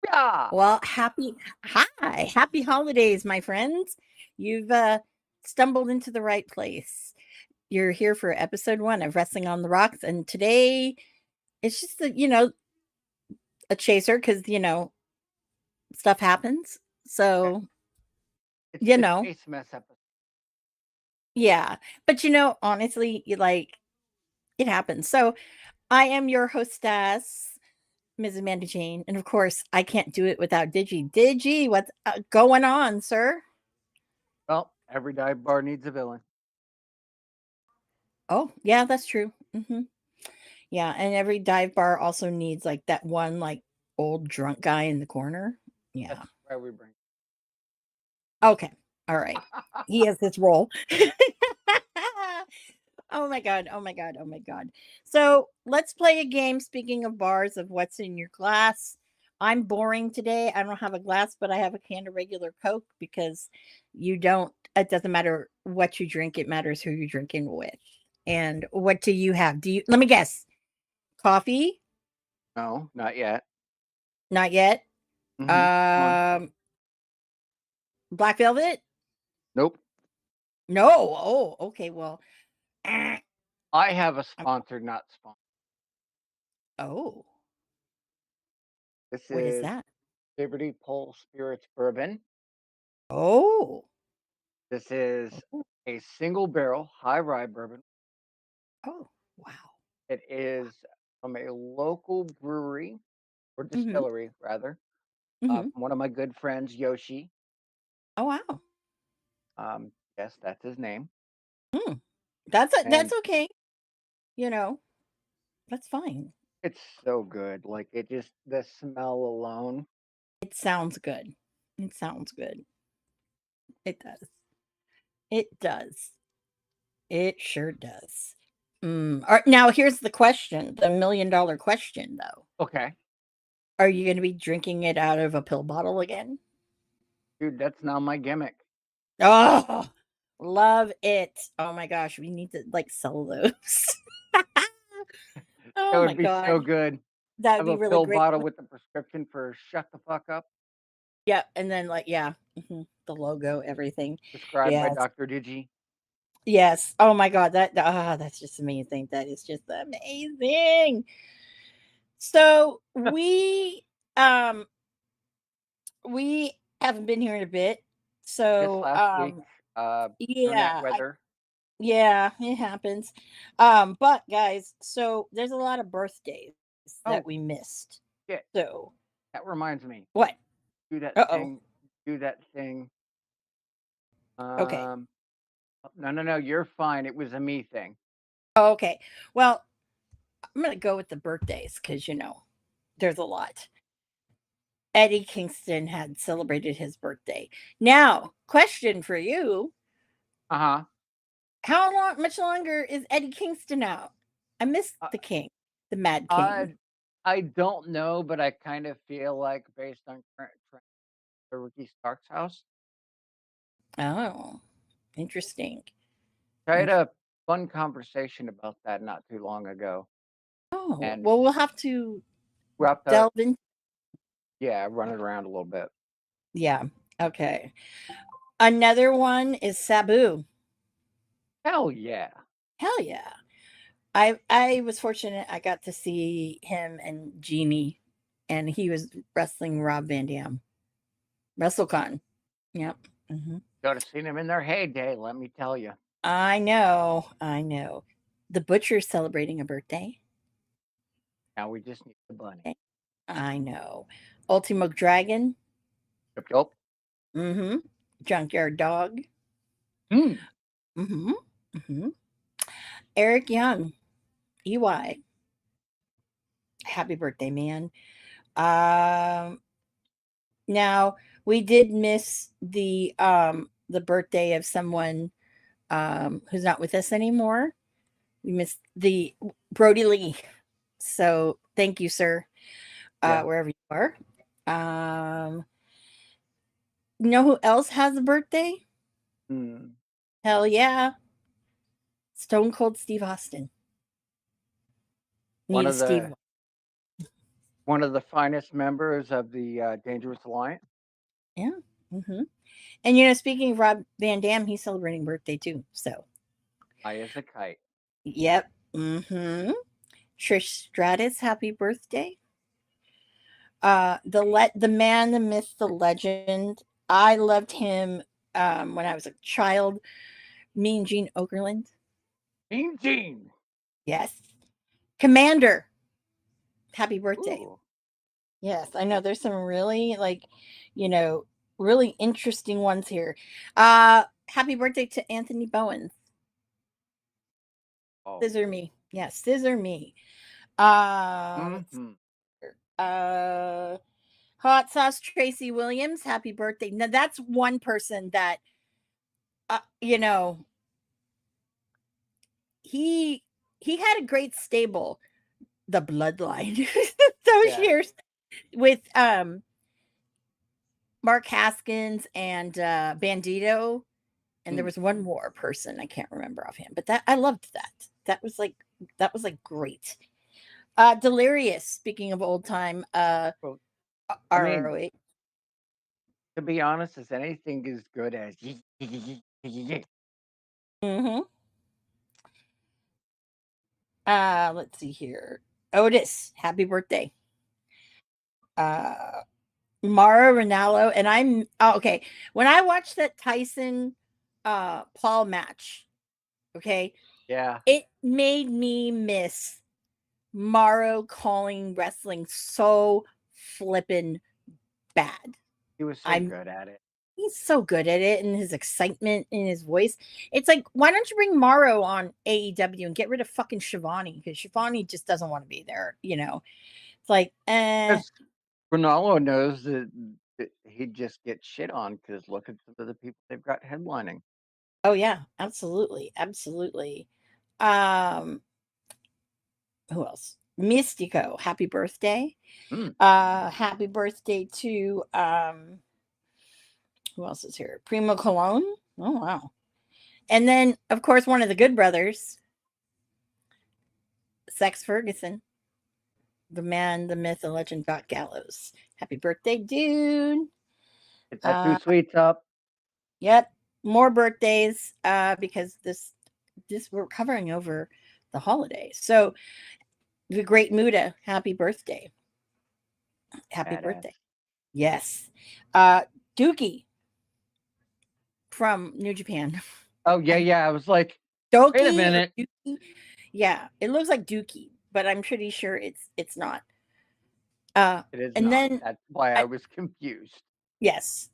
Yeah. Well, happy holidays, my friends. You've stumbled into the right place. You're here for episode 1 of Wrestling on the Rocks, and today it's just a chaser because stuff happens. So It's you the know, CHASERMAS episode. yeah. But honestly, it happens. So I am your hostess, Mrs. Amanda Jane, and of course, I can't do it without Digi. Digi, what's going on, sir? Well, every dive bar needs a villain. Oh, yeah, that's true. Yeah, and every dive bar also needs like that one old drunk guy in the corner. Yeah. That's why we bring. Okay. All right. He has this role. Oh my god. Oh my god. Oh my god. So, let's play a game speaking of bars of what's in your glass. I'm boring today. I don't have a glass, but I have a can of regular Coke because it doesn't matter what you drink, it matters who you're drinking with. And what do you have? Let me guess. Coffee? No, not yet. Not yet. Come on. Black Velvet? Nope. No. Oh, okay. Well, eh, I have a sponsored, not sponsored. oh, This what is is that? Liberty Pole Spirits Bourbon. Oh, This is oh, a single barrel high rye bourbon. oh, wow. It is from a local brewery or Mm-hmm. distillery, rather, Mm-hmm. from one of my good friends, Yoshi. Oh, wow. Yes, that's his name. Mm. And That's okay. You know, that's fine. it's so good. Like the smell alone. It sounds good. It sounds good. It does. It does. It sure does. Now here's the question, the $1,000,000 question, though. Okay. Are you going to be drinking it out of a pill bottle again? Dude, that's now my gimmick. Oh, love it. Oh my gosh, we need to sell those. That Oh my would be so god. good. That would Have be a really pill great. bottle with the prescription for shut the fuck up, Yeah, and then yeah, the logo, everything. prescribed by Yes. Dr. Digi. Yes. Oh my god, that's just amazing. That is just amazing. So, um we haven't been here in a bit. Just So, last week, internet yeah, weather. yeah, it happens. But guys, so there's a lot of birthdays that Oh, we missed. shit. So, That reminds me. what? Do that Uh-oh. thing. Do that thing. Okay. Um, no, you're fine. It was a me thing. Oh, okay. Well, I'm going to go with the birthdays cuz there's a lot. Eddie Kingston had celebrated his birthday. Now, question for you. Uh-huh. Much longer is Eddie Kingston out? I missed Uh, the king, the Mad King. I I don't know, but I kind of feel like based on current trends, the Ricky Stark's house. Oh. Interesting. I had Int- a fun conversation about that not too long ago, oh, and well, we'll have to we'll have to, delve in. yeah, run it around a little bit. Yeah. Okay. Another one is Sabu. Hell yeah. Hell yeah. I was fortunate I got to see him and Jeannie, and he was wrestling Rob Van Dam. WrestleCon. Yep. Hmm. Could have seen them in their heyday, let me tell you. I know. I know. The Butcher's celebrating a birthday. Now we just need the bunny. Okay. I know. Ultimo Dragon. Yup, yup. Mm-hmm. Junkyard Dog. Hmm. Mm-hmm. Mm-hmm. Eric Young. EY. Happy birthday, man. Um, Now we did miss the birthday of someone who's not with us anymore. We missed the Brody Lee. So thank you, sir, Yeah. wherever you are. Um, you know who else has a birthday? Hmm. Hell yeah. Stone Cold Steve Austin. One Need a of Steve. the one of the finest members of the Dangerous Alliance. Yeah. Hmm. And you know, speaking of Rob Van Dam, he's celebrating birthday too. So High as a kite. yep. Hmm. Trish Stratus, happy birthday. The man, the myth, the legend. I loved him when I was a child. Mean Gene Okerlund. Mean Gene. Yes. Commander. Happy birthday. Ooh. Yes, I know there's some really you know, really interesting ones here. Happy birthday to Anthony Bowen. Oh. Scissor me. Yes, scissor me. Let's see Mm-hmm. here. Hot sauce Tracy Williams. Happy birthday. Now that's one person that you know, he he had a great stable, the bloodline. Those Yeah. years with Mark Haskins and Bandito, and there Mm. was one more person I can't remember offhand, but that I loved that. That was like great. Delirious, speaking of old time, Well, I mean, ROH. to be honest, is anything as good as Mm-hmm. Let's see here. Otis, happy birthday. Uh Mara Ronaldo, and okay. When I watched that Tyson Paul match, okay, Yeah, it made me miss Morrow calling wrestling so flippin' bad. he was so I'm good at it. He's so good at it, and his excitement in his voice. It's like, why don't you bring Morrow on AEW and get rid of fucking Shivani? Because Shivani just doesn't want to be there, you know. It's like, Because Ronaldo knows that he just gets shit on because look at some of the people they've got headlining. oh yeah, absolutely, absolutely. Um, who else? Mystico, happy birthday. Mm, Happy birthday to who else is here? Primo Cologne. Oh wow. And then of course one of the good brothers, Sex Ferguson, the man, the myth, the legend, Doc Gallows. Happy birthday, dude. get that two Uh sweets up. yep. More birthdays, because this we're covering over the holidays. So the great Muda, happy birthday. Happy Badass. birthday. Yes. Uh Dookie from New Japan. Oh yeah, I yeah. I was like, wait a Doki or minute. Dookie. Yeah, it looks like Dookie, but I'm pretty sure it's not. Uh, It is and not. then That's why I I, was confused. yes,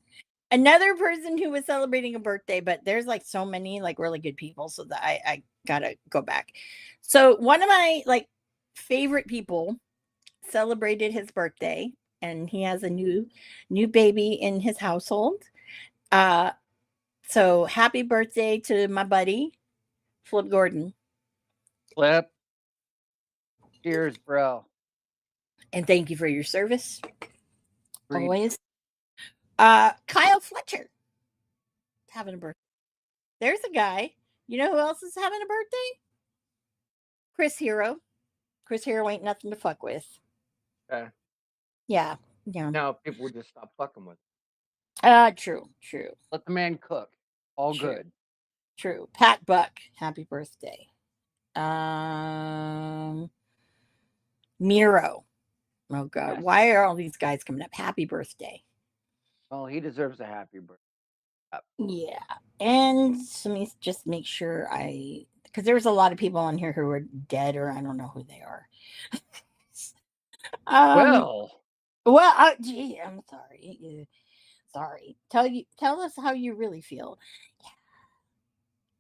another person who was celebrating a birthday, but there's like so many like really good people, so that I gotta go back. So one of my like favorite people celebrated his birthday, and he has a new baby in his household. Uh, so happy birthday to my buddy Flip Gordon, Flip. Cheers, bro. and thank you for your service Agreed. always. Kyle Fletcher having a birthday. There's a guy. You know who else is having a birthday? Chris Hero. Chris Hero ain't nothing to fuck with. Uh, Yeah, yeah. Now people would just stop fucking with him. True, true, Let the man cook. All true, good. true. Pat Buck, happy birthday. Um, Miro. Oh God, Yes. why are all these guys coming up? Happy birthday. Well, he deserves a happy birthday. Yeah, and let me just make sure because there's a lot of people on here who are dead or I don't know who they are. Um, Well, well, gee, I'm sorry. Sorry. Tell us how you really feel.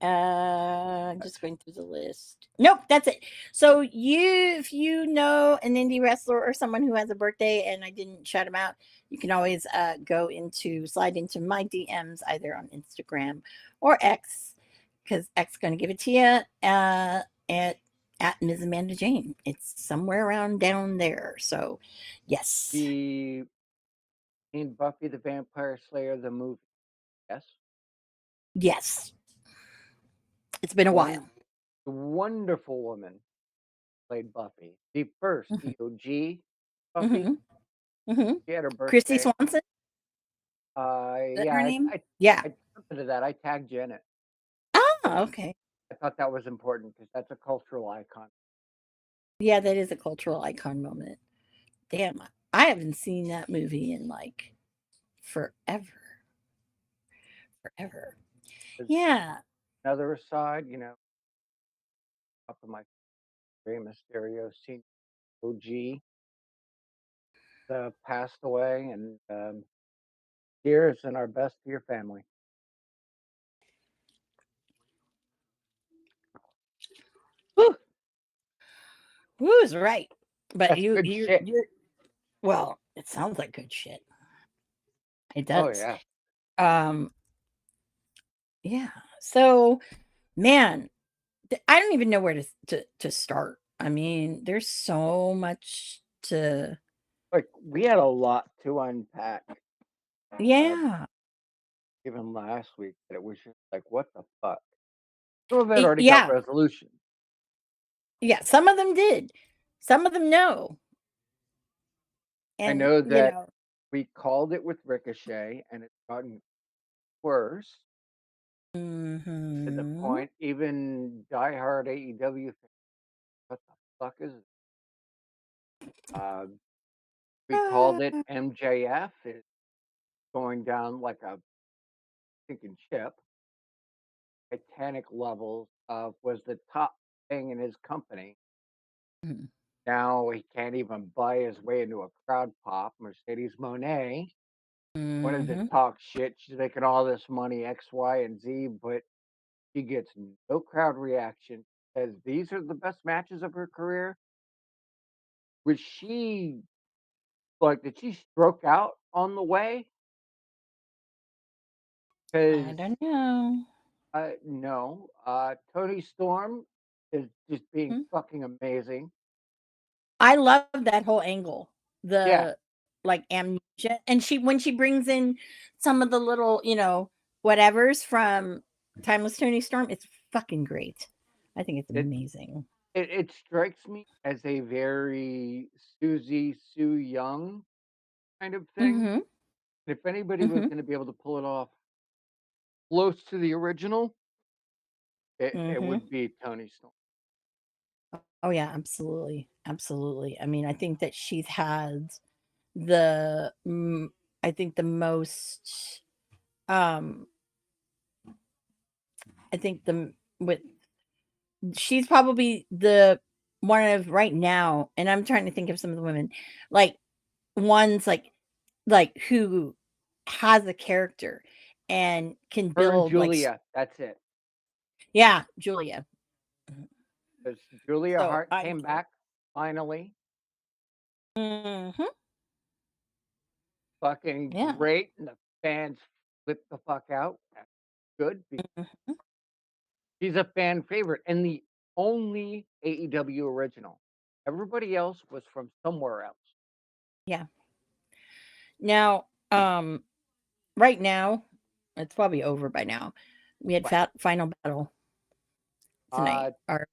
Just going through the list. Nope, that's it. So if you know an indie wrestler or someone who has a birthday and I didn't shout him out, you can always slide into my DMs either on Instagram or X, because X going to give it to you. At Ms. Amanda Jane. It's somewhere around down there. So, yes, the in Buffy the Vampire Slayer the movie. Yes. yes, it's been a One while. wonderful woman played Buffy. The first, Hmm. the OG Buffy. Hmm. Hmm. She had her Christy birthday. Swanson, is that Yeah, her I, name? I, Yeah. I something to that. I tagged Janet. Oh, okay. I thought that was important because that's a cultural icon. Yeah, that is a cultural icon moment. Damn, I haven't seen that movie in like forever, forever. There's Yeah. another aside, up in my Rey Mysterio senior OG passed away, and cheers and our best to your family. Woo, woo's right. But That's good shit. you're well, it sounds like good shit. It Oh does. yeah. Um, yeah. So, man, I don't even know where to start. I mean, there's so much to Like we had a lot to unpack. Uh, yeah. even last week, that it was just like, what the fuck? Some of it already got Yeah. resolution. Yeah, some of them did. Some of them no. I And, know that we called it with Ricochet, and it's gotten worse to the mhm. point even diehard AEW fans, what the fuck is it? Uh, we called it Ah, MJF is going down like a sinking ship. Titanic levels of was the top thing in his company. mhm, Now he can't even buy his way into a crowd pop. Mercedes Monet wanted to mhm. talk shit. She's making all this money, X, Y, and Z, but she gets no crowd reaction. Says these are the best matches of her career. Was she like, did she stroke out on the way? I Because don't know. no, Tony Storm is just being Mhm. fucking amazing. I love that whole angle. Yeah, The, like, amnesia, and when she brings in some of the little, whatevers from Timeless Tony Storm, it's fucking great. I think it's it amazing. it strikes me as a very Susie Sue Young kind of thing. Mhm, If anybody was mhm, going to be able to pull it off close to the original, it mhm. would be Tony Storm. Oh, yeah, absolutely, absolutely. I mean, I think that she's had the I think the most, um I think the with she's probably the one of right now, and I'm trying to think of some of the women, like, ones who has a character and can Her and build, Julia, that's it. yeah, Julia. Mhm. Because Julia So, Hart I came think back finally, mhm, fucking yeah, great, and the fans flipped the fuck out. That's good because mhm, she's a fan favorite and the only AEW original. Everybody else was from somewhere else. yeah. Now, right now, it's probably over by now, We had Right. final battle tonight. Uh, Our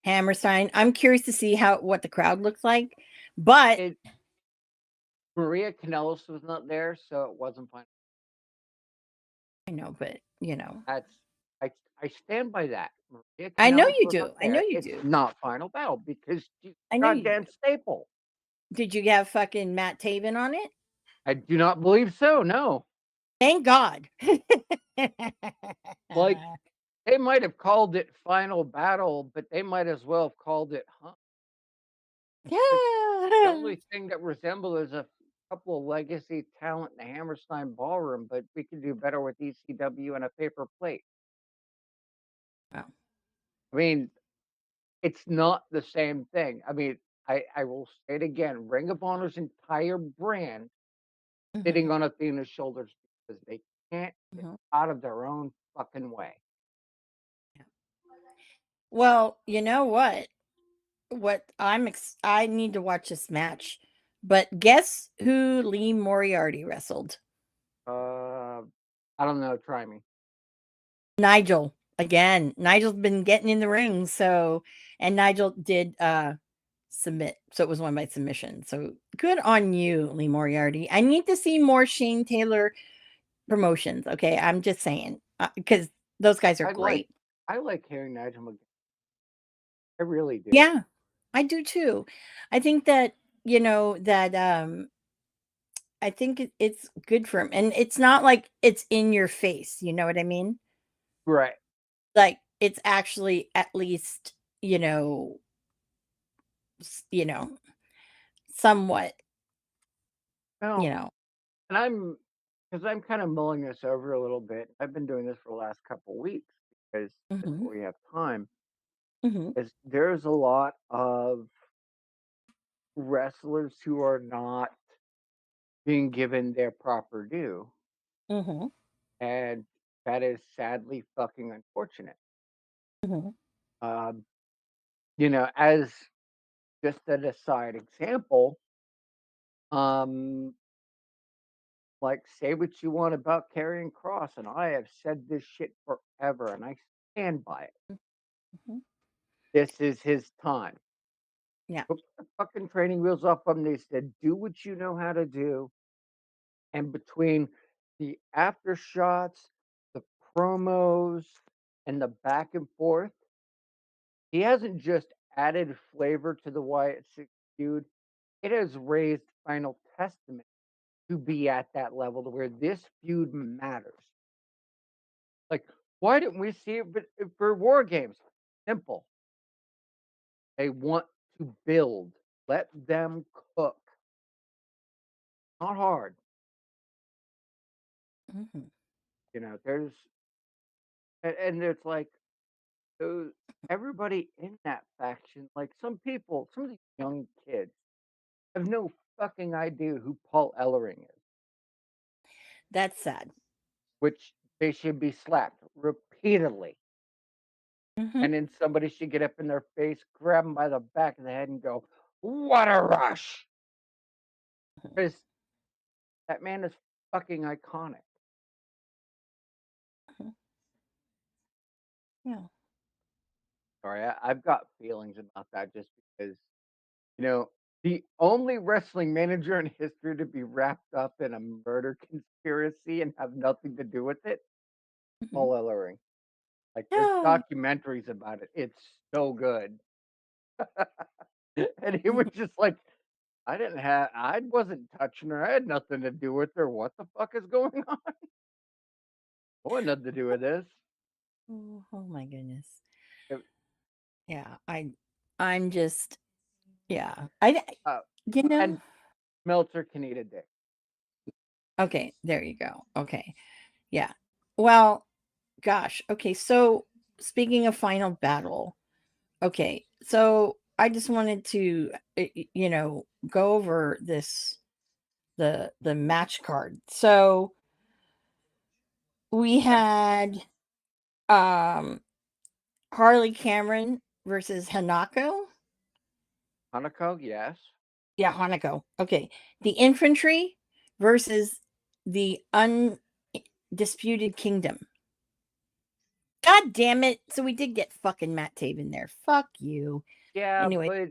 Hammerstein. I'm curious to see what the crowd looks like, but it Maria Kanellis was not there, so it wasn't fun. I know, but That's I I stand by that. Maria I know Kanellis you was not do. I know there. you It's do. not Final Battle because she's I a know you goddamn do. staple. Did you have fucking Matt Taven on it? I do not believe so. No, Thank God. like they might have called it Final Battle, but they might as well have called it. Huh? The Yeah. only thing that resembled is a couple of legacy talent in the Hammerstein Ballroom, but we could do better with ECW and a paper plate. Wow. I mean, it's not the same thing. I mean, I will say it again. Ring of Honor's entire brand Mhm, sitting on Athena's shoulders because they can't get mhm. out of their own fucking way. Yeah. Well, you know what? I need to watch this match. But guess who Lee Moriarty wrestled? Uh, I don't know. Try me. Nigel. Again, Nigel's been getting in the ring, and Nigel did submit. So it was one by submission. So good on you, Lee Moriarty. I need to see more Shane Taylor promotions. Okay, I'm just saying because those guys are I like great. I like hearing Nigel McGuinness. I really do. Yeah, I do too. I think that I think it's good for him, and it's not like it's in your face. You know what I mean? Right. Like it's actually at least you know somewhat you Well, know. and I'm kind of mulling this over a little bit. I've been doing this for the last couple weeks because that's Hmm. what we have time. Hmm. Is there's a lot of wrestlers who are not being given their proper due, Hmm. and that is sadly fucking unfortunate. Hmm. Um, as just an aside example, um, like say what you want about Karrion Cross, and I have said this shit forever, and I stand by it. Hmm. This is his time. Yeah. Took the fucking training wheels off him. They said, do what you know how to do. And between the after shots, the promos, and the back and forth, he hasn't just added flavor to the Wyatt Six feud. It has raised Final Testament to be at that level to where this feud matters. Like, why didn't we see it for War Games? Simple. They want to build. Let them cook. Not hard. Hmm. There's and it's like those everybody in that faction, like some of these young kids have no fucking idea who Paul Ellering is, That's sad. which they should be slapped repeatedly. Hmm. And then somebody should get up in their face, grab them by the back of the head, and go, "What a rush!" Because that man is fucking iconic. Hmm. Yeah. Sorry, I've got feelings about that just because You know, the only wrestling manager in history to be wrapped up in a murder conspiracy and have nothing to do with it, Hmm. Paul Ellering. Like, there's Yeah. documentaries about it. It's so good. And he was Mhm. just like, I wasn't touching her. I had nothing to do with her. What the fuck is going on? I had nothing to do with this. Oh my goodness. It- Yeah, I'm just yeah. I uh, you know and Meltzer can eat a dick. okay, there you go. Okay. Yeah. Well, gosh. Okay, so speaking of final battle. Okay. So I just wanted to go over the match card. So we Okay. had um Harley Cameron versus Hanako. Hanako, yes. Yeah, Hanako. Okay. The infantry versus the undisputed kingdom. God damn it. So we did get fucking Matt Taven there. Fuck you. Yeah, Anyway, but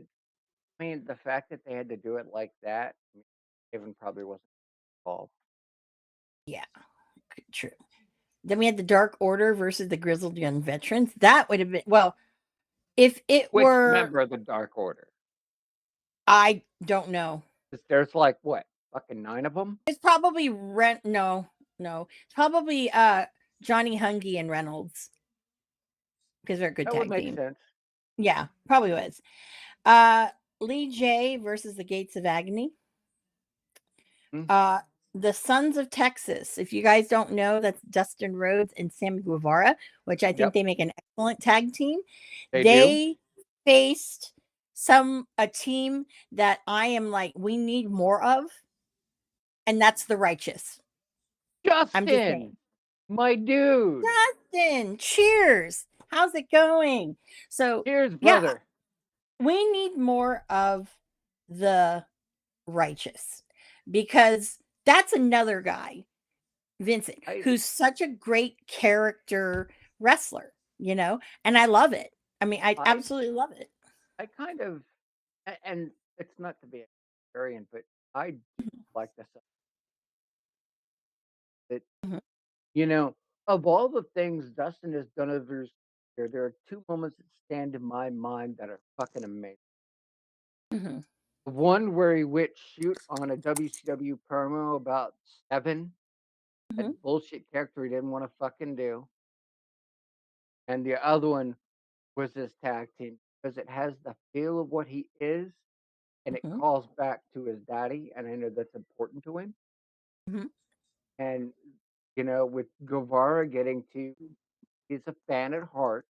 I mean, the fact that they had to do it like that, I mean, Kevin probably wasn't involved. yeah, true. Then we had the Dark Order versus the Grizzled Young Veterans. That would have been, well, if it Which were, member of the Dark Order? I don't know. 'Cause there's like what, fucking 9 of them? It's probably Rent. No, no. It's probably Johnny Hungy and Reynolds because they're a good That would tag make team. sense. Yeah, probably was. Uh Lee J versus the Gates of Agony. Mm, Uh the Sons of Texas. If you guys don't know, that's Dustin Rhodes and Sammy Guevara, which I think yep, they make an excellent tag team. they do. They faced a team that I am like, we need more of, and that's the Righteous. I'm just Justin, saying. my dude. Justin, cheers. How's it going? So, Cheers, yeah, brother. we need more of the Righteous because that's another guy, Vincent, I who's such a great character wrestler, and I love it. I mean, I I absolutely love it. I kind of and it's not to be a contrarian, but I do like this that, Mhm, you know, of all the things Dustin has done over his career, there are 2 moments that stand in my mind that are fucking amazing. mhm, One where he went shoot on a WCW promo about Seven, mhm, that bullshit character he didn't wanna fucking do, and the other one was this tag team because it has the feel of what he is, and it mhm, calls back to his daddy, and I know that's important to him, mhm, and, with Guevara getting to he's a fan at heart,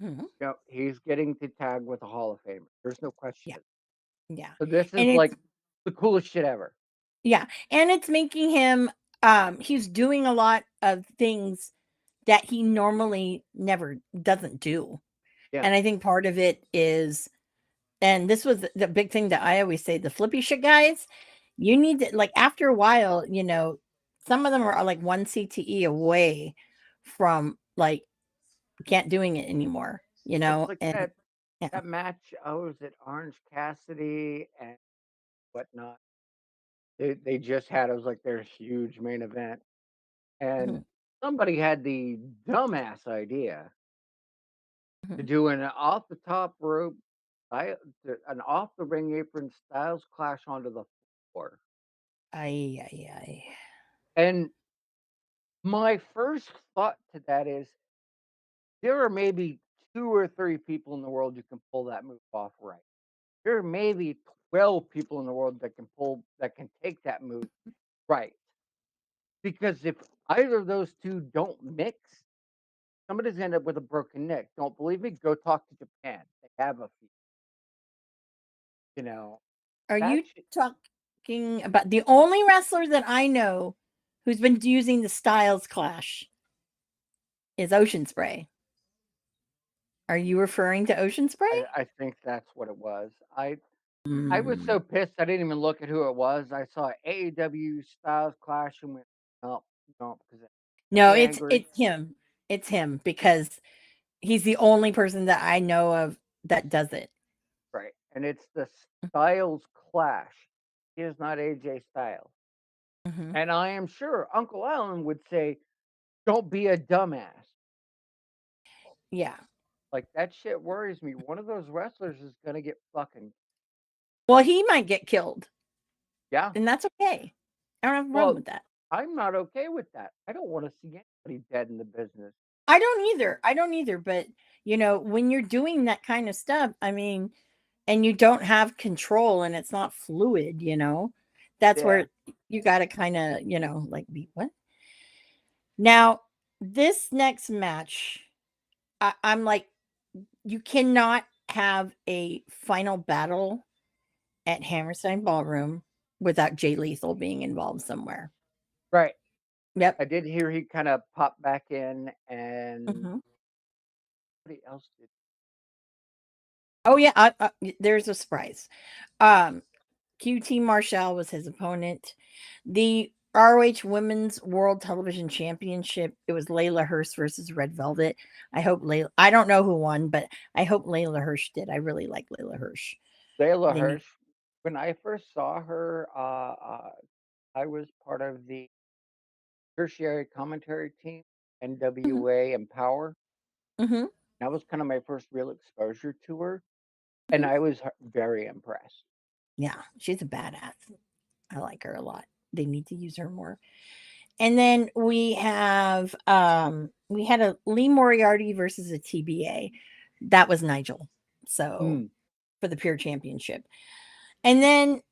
mhm. he's getting to tag with a Hall of Famer. There's no Yeah, question. yeah, So this and is, like, the coolest shit ever. it's making him. He's doing a lot of things that he normally never doesn't do, Yeah. and I think part of it is, and this was the big thing that I always say, the flippy shit guys, you need to, like, after a while, some of them are like one CTE away from like can't doing it anymore, It's like and that yeah. that match, oh, was it Orange Cassidy and whatnot? They just had it was like their huge main event, and Mhm, somebody had the dumbass idea to mhm. do an off the top rope, an off the ring apron Styles Clash onto the floor. Ay, ay, ay. And my first thought to that is there are maybe 2 or 3 people in the world who can pull that move off right. There are maybe 12 people in the world that can take that move right. Because if either of those 2 don't mix, somebody's gonna end up with a broken neck. Don't believe me? Go talk to Japan. They have a few, you know. Are That you shit talking about the only wrestler that I know who's been using the Styles Clash is Ocean Spray? Are you referring to Ocean Spray? I think that's what it was. I was Mm. so pissed I didn't even look at who it was. I saw AEW Styles Clash and went, "No, no," because it made No, me it's angry. it's him. It's him because he's the only person that I know of that does it. Right, and it's the Styles Clash. He is not AJ Styles. Mhm. And I am sure Uncle Alan would say, "Don't be a dumbass." Yeah. Like, that shit worries me. One of those wrestlers is gonna get fucking Well, he might get killed, yeah. and that's okay. I don't have a problem Well, with that. I'm not okay with that. I don't wanna see anybody dead in the business. I don't either. I don't either, but, when you're doing that kind of stuff, I mean, and you don't have control and it's not fluid, that's Yeah. where you gotta kinda, like, be, "What?" Now, this next match, I'm like, you cannot have a final battle at Hammerstein Ballroom without Jay Lethal being involved somewhere. Right. Yep. I did hear he kinda popped back in and Mhm. somebody else did. Oh, yeah, there's a surprise. QT Marshall was his opponent. The ROH Women's World Television Championship. It was Layla Hurst versus Red Velvet. I don't know who won, but I hope Layla Hirsch did. I really like Layla Hirsch. Layla They need Hirsch, when I first saw her, I was part of the tertiary commentary team, Mhm, NWA Empower. mhm, That was kind of my first real exposure to her, and mhm. I was very impressed. Yeah, she's a badass. I like her a lot. They need to use her more. And then we had a Lee Moriarty versus a TBA. That was Nigel. So Mm, for the pure championship. And then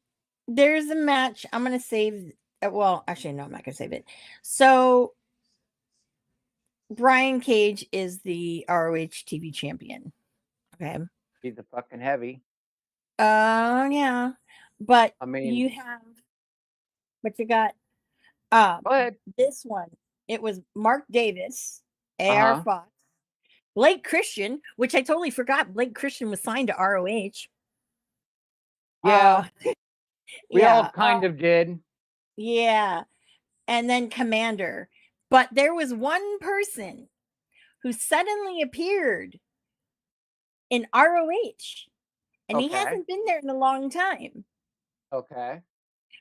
there's a match. I'm gonna save well, actually, no, I'm not gonna save it. So Brian Cage is the ROH TV champion. Okay. she's a fucking heavy. Yeah. But I mean, you have but you got go ahead. this one. It was Mark Davis, Uh AR huh. Fox, Blake Christian, which I totally forgot Blake Christian was signed to ROH. Yeah, Uh we all yeah. kind of did. Yeah. And then Commander. But there was one person who suddenly appeared in ROH, and he Okay. hasn't been there in a long time. Okay.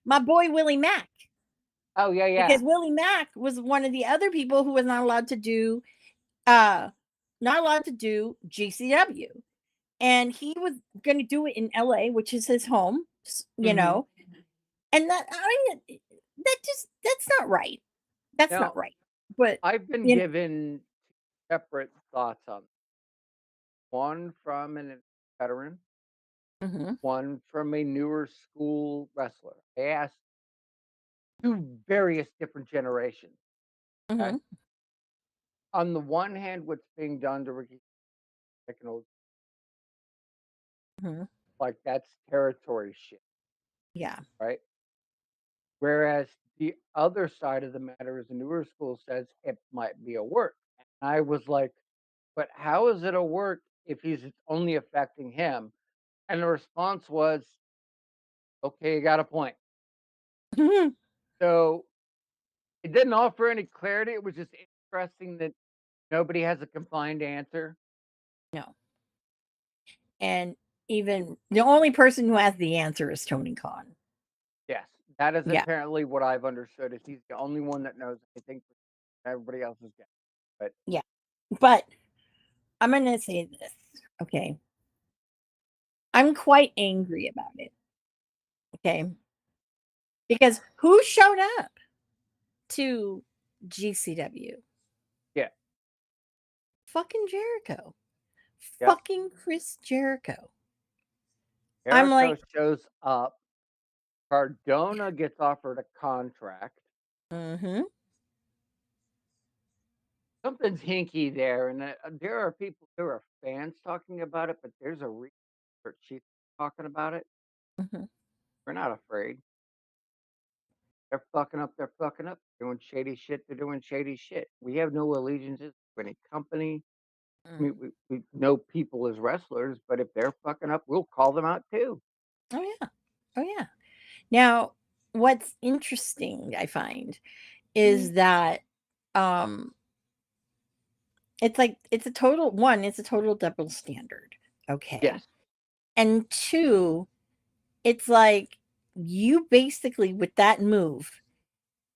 My boy Willie Mack, Oh yeah, yeah. because Willie Mack was one of the other people who was uh not allowed to do GCW. And he was going to do it in LA, which is his home, Mm-hmm. And that's not right. That's not Now, right. But I've been you know, given separate thoughts on one from an veteran, mhm, one from a newer school wrestler. I asked two various different generations. Okay. mhm, On the one hand, what's being done to Ricky Pickle, mhm, like that's territory shit, yeah. right? Whereas the other side of the matter is the newer school says it might be a work. And I was like, but how is it a work if he's it's only affecting him? And the response was, okay, you got a point. Mhm. So it didn't offer any clarity. It was just interesting that nobody has a confined answer. No. And even the only person who has the answer is Tony Khan. Yes, that is Yeah, apparently what I've understood is he's the only one that knows anything. Everybody else is guessing. But yeah. But I'm gonna say this, okay? I'm quite angry about it, okay? Because who showed up to GCW? yeah, Fucking Jericho. yep. Fucking Chris Jericho. I'm Jericho like, shows up. Cardona gets offered a contract. mhm, Something's hinky there, and there are people, there are fans talking about it, but there's a research chief talking about it. mhm. We're not afraid. They're fucking up. They're fucking up. Doing shady shit. They're doing shady shit. We have no allegiances to any company. I mean, Mm. we know people as wrestlers, but if they're fucking up, we'll call them out too. Oh yeah. Oh yeah. Now, what's interesting I find Mm. is that um it's like it's a total double standard. Okay. Yes. And two, it's like you basically with that move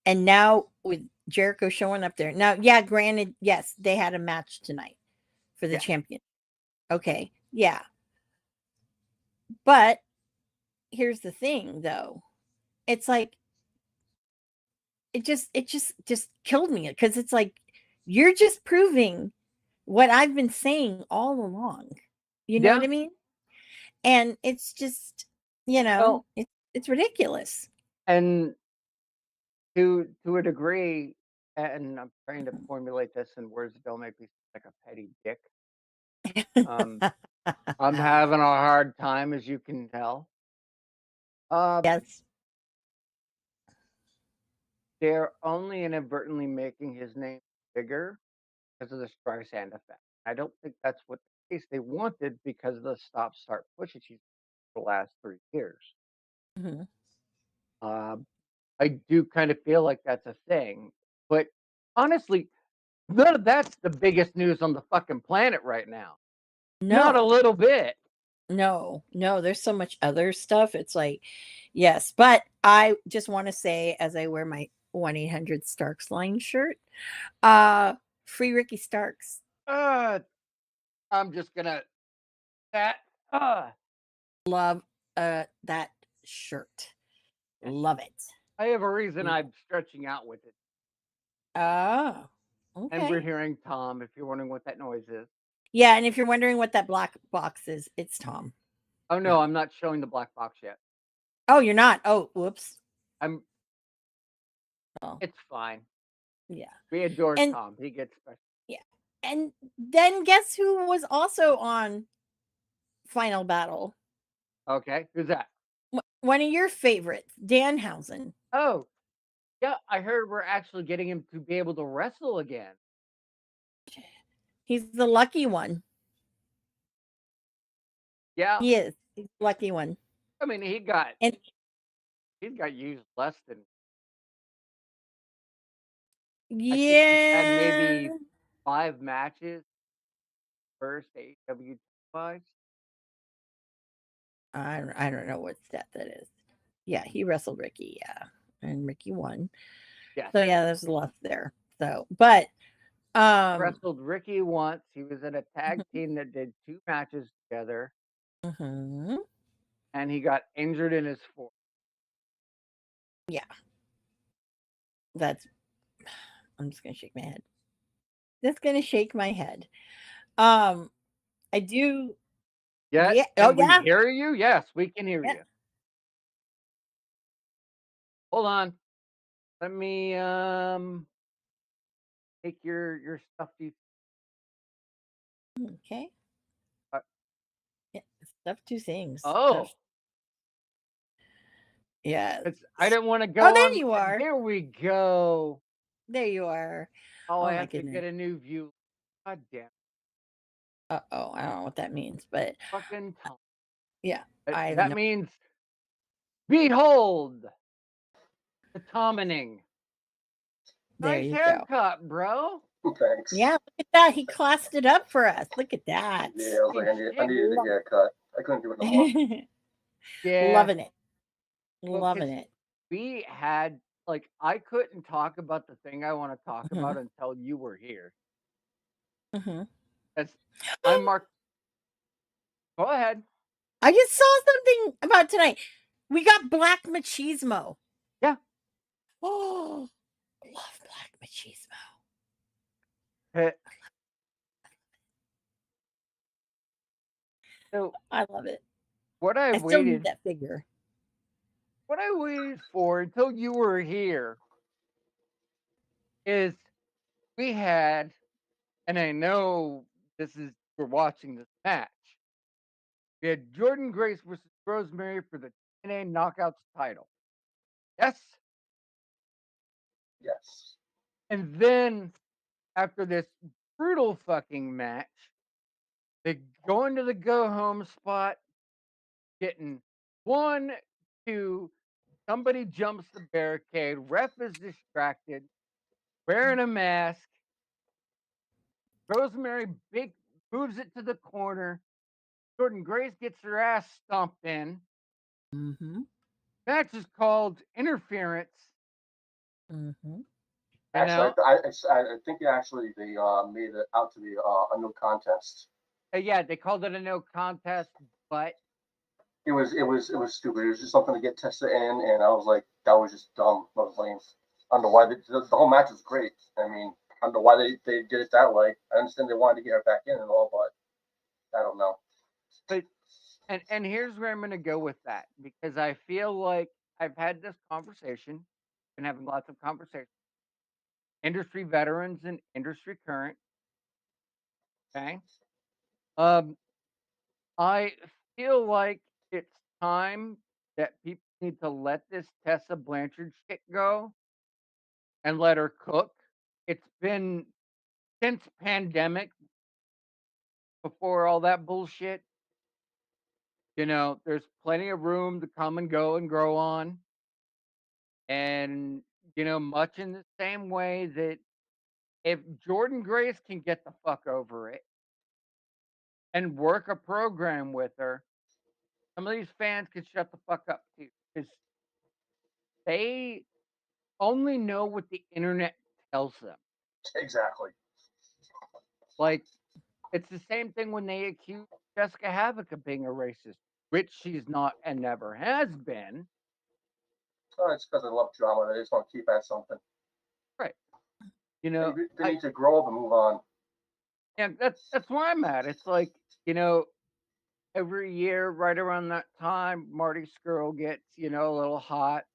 and now with Jericho showing up there. Now, yeah, granted, yes, they had a match tonight for the Yes. champion. Okay. Yeah. But here's the thing though. It's like it just killed me because it's like you're just proving what I've been saying all along. You know what Yeah. I mean? And it's just, Well, it's ridiculous. and to a degree, and I'm trying to formulate this in words that don't make me sound like a petty dick. Um, I'm having a hard time, as you can tell. Uh, Yes. they're only inadvertently making his name bigger because of the Streisand effect. I don't think that's what the case they wanted because of the stop start push issues the last 3 years. Mhm. Uh, I do kind of feel like that's a thing. But honestly, none of that's the biggest news on the fucking planet right now. Not a No. little bit. No, no, there's so much other stuff. It's like, yes, but I just want to say as I wear my 1-800 Starks line shirt, uh, free Ricky Starks. Uh, I'm just gonna that. Uh, Love that shirt. Love it. I have a reason Lo- I'm stretching out with it, Oh, and we're okay. hearing Tom. If you're wondering what that noise is. Yeah, and if you're wondering what that black box is, it's Tom. Oh no, Yeah. I'm not showing the black box yet. Oh, you're not. Oh, whoops. I'm. Oh, It's fine. yeah. We adore And Tom. He gets special. yeah. And then guess who was also on Final Battle? Okay, who's that? One of your favorites, Danhausen. Oh, yeah. I heard we're actually getting him to be able to wrestle again. He's the lucky one. Yeah, He is. He's the lucky one. I mean And he's got used less than I think he's had yeah, maybe 5 matches first AEW wise. I don't know what stat that is. Yeah, he wrestled Ricky, yeah. And Ricky won. Yes. So yeah, there's a lot there. So, but um Wrestled Ricky once. He was in a tag team that did 2 matches together, mhm, and he got injured in his fourth. yeah, that's I'm just gonna shake my head. Just gonna shake my head. Um I do Yeah, yeah, oh can we yeah, hear you? Yes, we can hear yeah. you. Hold on. Let me, take your stuff you Okay. uh, Yeah, stuff to things. Stuff. oh, Yes. it's I didn't wanna Oh, go there on you are. there we go. There you are. Oh, I Oh my have to goodness. get a new view. God damn Uh-oh, I don't know what that means, but fucking Tom. yeah, That I have that no means, "Behold, the Tomining." there Nice you go. haircut, bro. Yeah, Thanks. look at that. He classed it up for us. Look at that. Yeah, I was like, Nice I shit. needed a Love haircut. I couldn't do it no more. it. Yeah, Loving it. well, Loving cause it. we had like, I couldn't talk about the thing I wanna talk about Mhm. until you were here. Mhm. That's I'm Mark Go ahead. I just saw something about tonight. We got black machismo. Yeah. Oh, love black machismo. Eh, so I love it. what I I still need waited that figure. what I waited for until you were here is we had and I know this is we're watching this match. We had Jordan Grace versus Rosemary for the TNA Knockouts title. Yes. Yes. And then after this brutal fucking match, they go into the go home spot, getting 1, 2, somebody jumps the barricade, ref is distracted, wearing a mask. Rosemary big moves it to the corner. Jordan Grace gets her ass stomped in. Mhm. Match is called interference. Mhm. You Actually, know, I think actually they made it out to be a no contest. yeah, they called it a no contest, but It was stupid. It was just something to get tested in, and I was like, that was just dumb. I was lame. I don't know why the whole match was great. I mean, I don't know why they did it that way. I understand they wanted to get her back in and all, but I don't know. but and here's where I'm going to go with that because I feel like I've had this conversation, been having lots of conversations, industry veterans and industry current. Okay, um, I feel like it's time that people need to let this Tessa Blanchard shit go and let her cook. It's been since pandemic before all that bullshit. There's plenty of room to come and go and grow on. And, much in the same way that if Jordan Grace can get the fuck over it and work a program with her, some of these fans can shut the fuck up too. Because they only know what the internet tells them. Exactly. Like, it's the same thing when they accuse Jessica Havoc of being a racist, which she's not and never has been. Oh, it's because I love drama. They just want to keep at something. Right. They need to grow up and move on. And that's where I'm at. It's like, every year, right around that time, Marty Skrull gets, a little hot.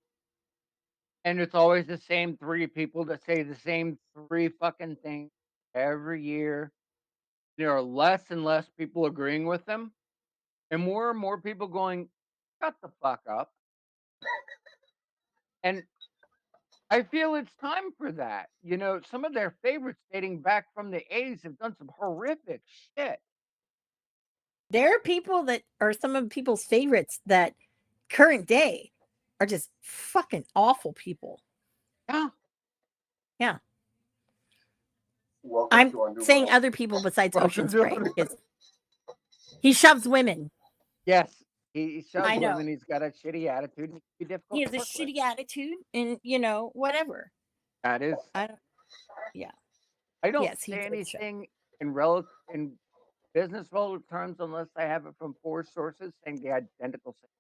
And it's always the same three people that say the same three fucking things every year. There are less and less people agreeing with them, and more people going, shut the fuck up. And I feel it's time for that. Some of their favorites dating back from the 80s have done some horrific shit. There are people that are some of people's favorites that current day are just fucking awful people. Yeah. Yeah. Welcome I'm to our new saying world. other people besides Ocean Welcome to Spray our new- because he shoves women. Yes. He shows I know. women he's got a shitty attitude and he can be difficult He has to a work with. shitty attitude and, whatever. That is. I don't, yeah. I don't Yes, he say did show. anything in business relative terms unless I have it from 4 sources saying the identical thing.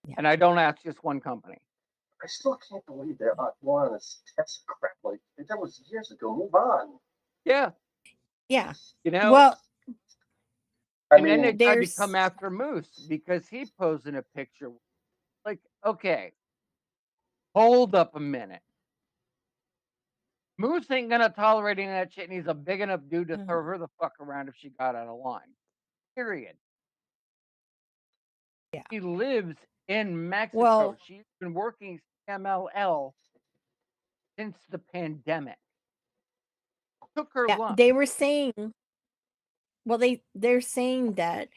Yeah. And I don't ask just one company. I still can't believe they're going on this test crap. Like that was years ago. Move on. Yeah. Yeah. Well, I and mean, then they tried to come after Moose because he posed in a picture. Like, okay, hold up a minute. Moose ain't gonna tolerate any of that shit, and he's a big enough dude to throw her the fuck around if she got out of line. Period. Yeah. He lives in Mexico. Well, She's been working MLL since the pandemic. Took her yeah, lump. they were saying, well, they're saying that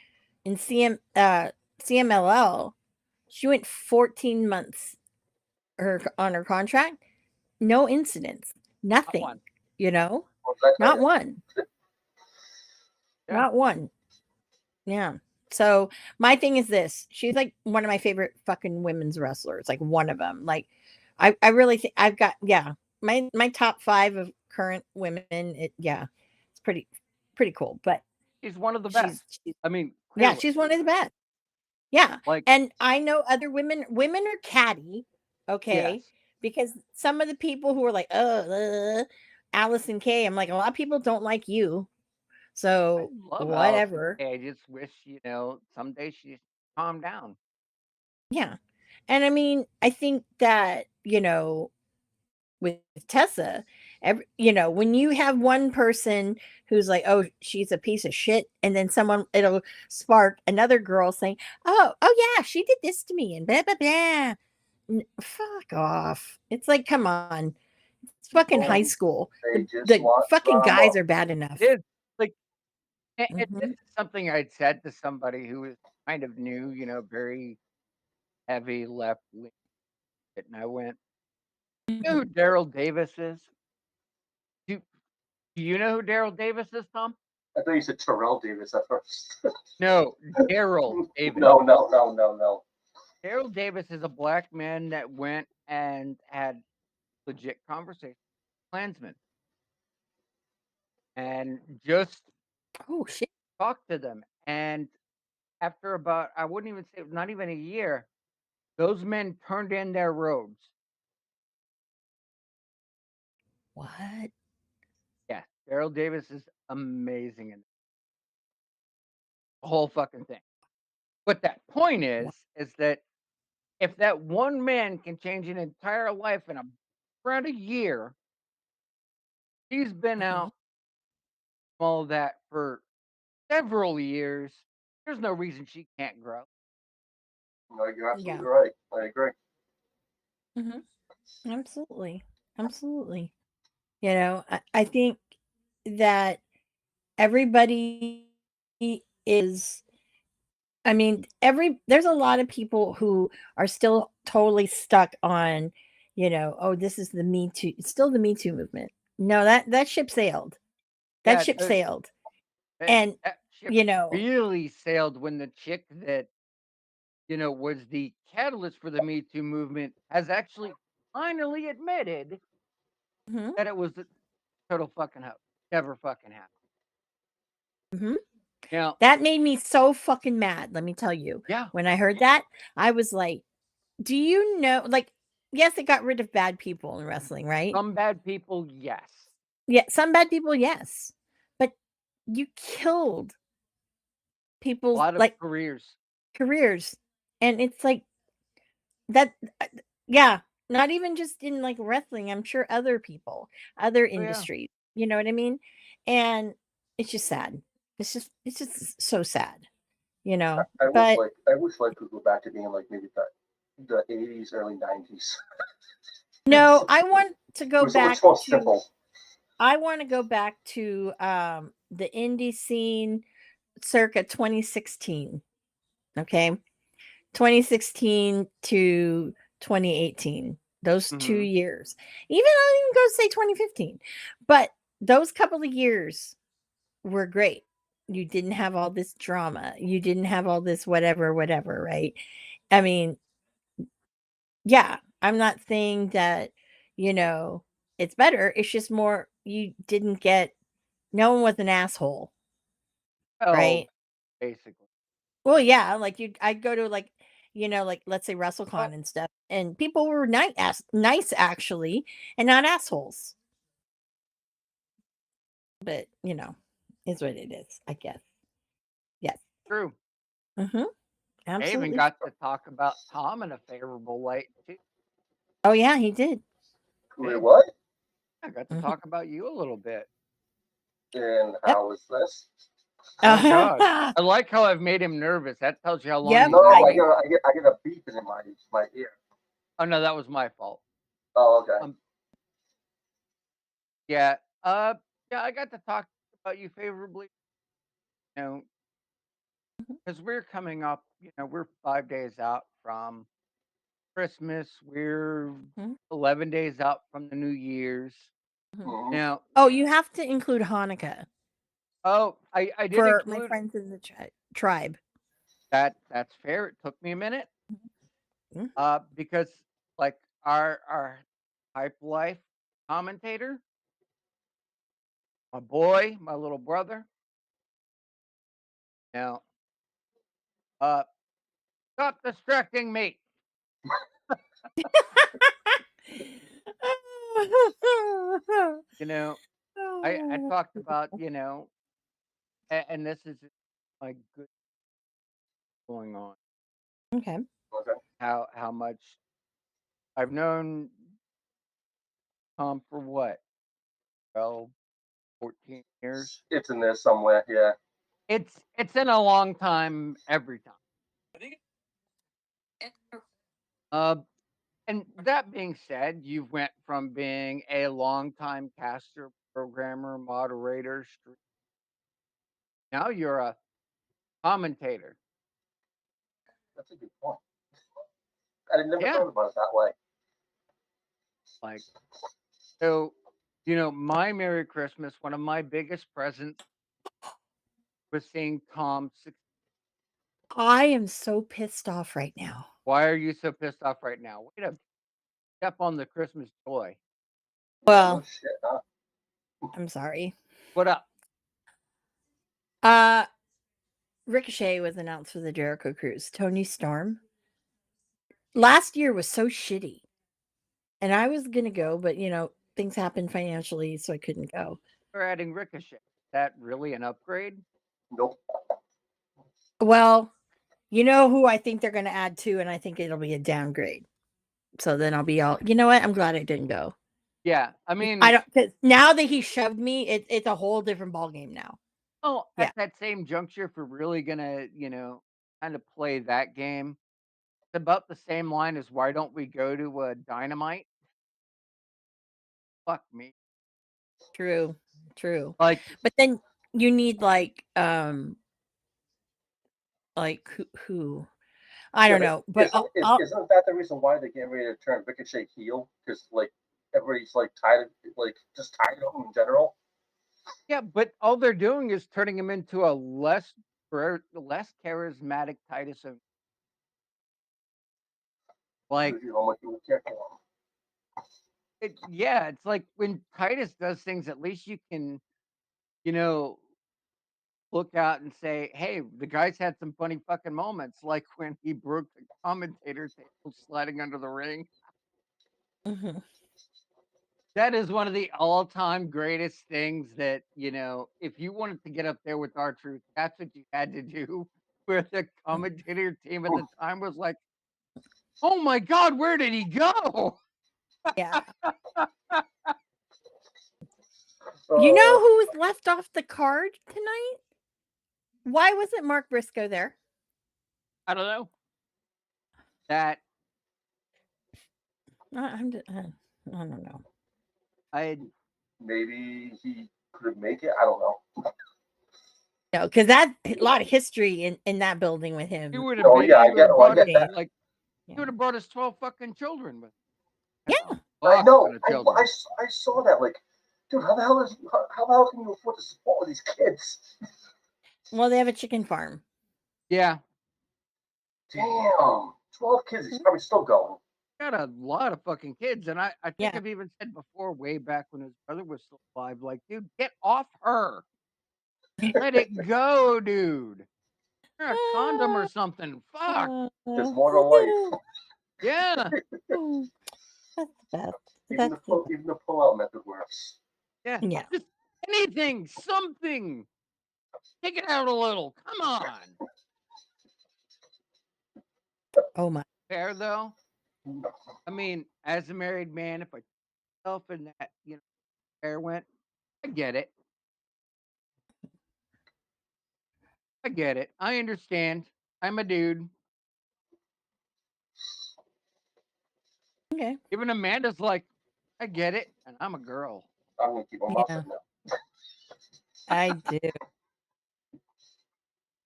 in CMLL, she went 14 months on her contract, no incidents, nothing, not one. Yeah. Not one. Yeah. So my thing is this: she's like one of my favorite fucking women's wrestlers, like one of them. Like, I really think I've got my top 5 of current women. It's pretty cool. But She's one of the best. I mean, clearly. yeah, she's one of the best. Yeah, like, and I know other women. Women are catty, okay, yes. because some of the people who are like, Allison Kay, I'm like, a lot of people don't like you. So whatever. I just wish, someday she'd calm down. Yeah. And I mean, I think that, with Tessa, when you have one person who's like, oh, she's a piece of shit, and then it'll spark another girl saying, oh yeah, she did this to me, and blah, blah, blah. Fuck off. It's like, come on. It's fucking high school. The fucking guys are bad enough. It is. Like, and this is something I'd said to somebody who was kind of new, very heavy left wing. And I went, you know who Daryl Davis is? Do you know who Daryl Davis is, Tom? I thought you said Terrell Davis at first. No, Daryl Davis. No. Daryl Davis is a black man that went and had legit conversations with Klansmen. And just talk to them. And after about, I wouldn't even say, not even a year, those men turned in their robes. What? Yeah, Daryl Davis is amazing in the whole fucking thing. But that point is that if that one man can change an entire life in around a year, he's been out all that for several years. There's no reason she can't grow. No, you're absolutely right. I agree. Absolutely. I think that everybody is, I mean, there's a lot of people who are still totally stuck on, oh, this is the Me Too. It's still the Me Too movement. No, that ship sailed. That Yeah, ship sailed. that And that ship you know, really sailed when the chick that, was the catalyst for the Me Too movement has actually finally admitted mhm, that it was a total fucking hoax. Never fucking happened. mhm. Now, That made me so fucking mad. Let me tell you. yeah, When I heard that, I was like, "Do you know?" Like, yes, it got rid of bad people in wrestling, right? some bad people, yes. Yeah, some bad people, yes, but you killed A people's lot of like careers. careers, and it's like that. Yeah, not even just in like wrestling. I'm sure other people, other Oh yeah. industries. You know what I mean? And it's just sad. It's just so sad. But I wish life could go back to being like maybe the 80s, early 90s. no, I want to go It was back so to. simple. I want to go back to the indie scene circa 2016. Okay. 2016 to 2018. Those 2 Hmm. years. Even I'll even go say 2015. But those couple of years were great. You didn't have all this drama. You didn't have all this whatever, whatever, right? I mean, yeah, I'm not saying that, you know, it's better. It's just more you didn't get no one was an asshole, Oh, right? basically. Well, yeah, like I'd go to like, like let's say Oh, WrestleCon and stuff, and people were nice actually, and not assholes. But is what it is, I guess. Yes. true. Mm-hmm. I even Absolutely. got to talk about Tom in a favorable light too. Oh yeah, he did. Wait, Did what? I got to Mhm. talk about you a little bit? And Yep. how is this? Oh God, I like how I've made him nervous. That tells you how long Yep. he's No, been I waiting. I get a beeping in my ear. Oh no, that was my fault. Oh, okay. Um, yeah, uh, yeah, I got to talk about you favorably. You know, because we're coming up. We're 5 days out from Christmas. We're Mhm, 11 days out from the New Year's. mhm. Hmm. Now, Oh, you have to include Hanukkah oh, I did for my include friends in the tribe. that. That's fair. It took me a minute. Mhm, Because like our hype life commentator, my boy, my little brother. Now, uh, stop distracting me. You know, I talked about and this is my good going on Okay. Okay. how much I've known Tom for what 12, 14 years. It's in there somewhere. Yeah. It's in a long time every time. Uh, And that being said, you went from being a longtime caster, programmer, moderator, now you're a commentator. That's a good point. I never Yeah. thought about it that way. Like, so, my Merry Christmas, one of my biggest presents was seeing Tom. I am so pissed off right now. Why are you so pissed off right now? Way to step on the Christmas joy. Yeah, no Well, shit, huh? I'm sorry. What up? Uh Ricochet was announced for the Jericho Cruise. Tony Storm. Last year was so shitty. And I was gonna go, but things happened financially, so I couldn't go. We're adding Ricochet. Is that really an upgrade? Nope. Well, you know who I think they're gonna add to, and I think it'll be a downgrade. So then I'll be all, you know what? I'm glad I didn't go. Yeah. I I mean, don't, because now that he shoved me, it's a whole different ball game now. oh, Yeah, at that same juncture, if we're really gonna, kind of play that game, it's about the same line as why don't we go to Dynamite? Fuck me. true, true. Like, But then you need like who? I Yeah, don't but know, but isn't that the reason why they get ready to turn Ricochet heel? Because like everybody's like tired of like just tired of him in general. Yeah, but all they're doing is turning him into a less charismatic Titus. Like Shows you how much you care for him. yeah, it's like when Titus does things, at least you can, you know, look out and say, "Hey, the guy's had some funny fucking moments," like when he broke the commentator table sliding under the ring. mhm. That is one of the all-time greatest things that, if you wanted to get up there with R-Truth, that's what you had to do. Where the commentator team at the time was like, "Oh my god, where did he go?" Yeah. You know Uh, who was left off the card tonight? Why wasn't Mark Briscoe there? I don't know. That I don't know. I maybe he couldn't make it. I don't know. No, because that a lot of history in that building with he him. would have No, been yeah, he I would get, have oh, I brought get his Okay. that. like he Yeah. would have brought his 12 fucking children with him. Yeah. A I fuck ton know. of children. I saw that. Like, dude, how the hell can you afford to support all these kids? Well, they have a chicken farm. Yeah. Damn, 12 kids. He's Mhm. probably still going. Got a lot of fucking kids. And I think Yeah. I've even said before, way back when his brother was still alive, like, dude, get off her. Let it go, dude. You're a condom or something. Fuck. There's more to life. Yeah. That's the best. Even That's the best. the pull out method works. Yeah. Yeah. Just anything, something. Take it out a little. Come on. Oh my. Fair though. I mean, as a married man, if I myself in that, fair went, I get it. I get it. I understand. I'm a dude. Okay. Even Amanda's like, I get it, and I'm a girl. I'm gonna keep my mouth Yeah. shut now. I do.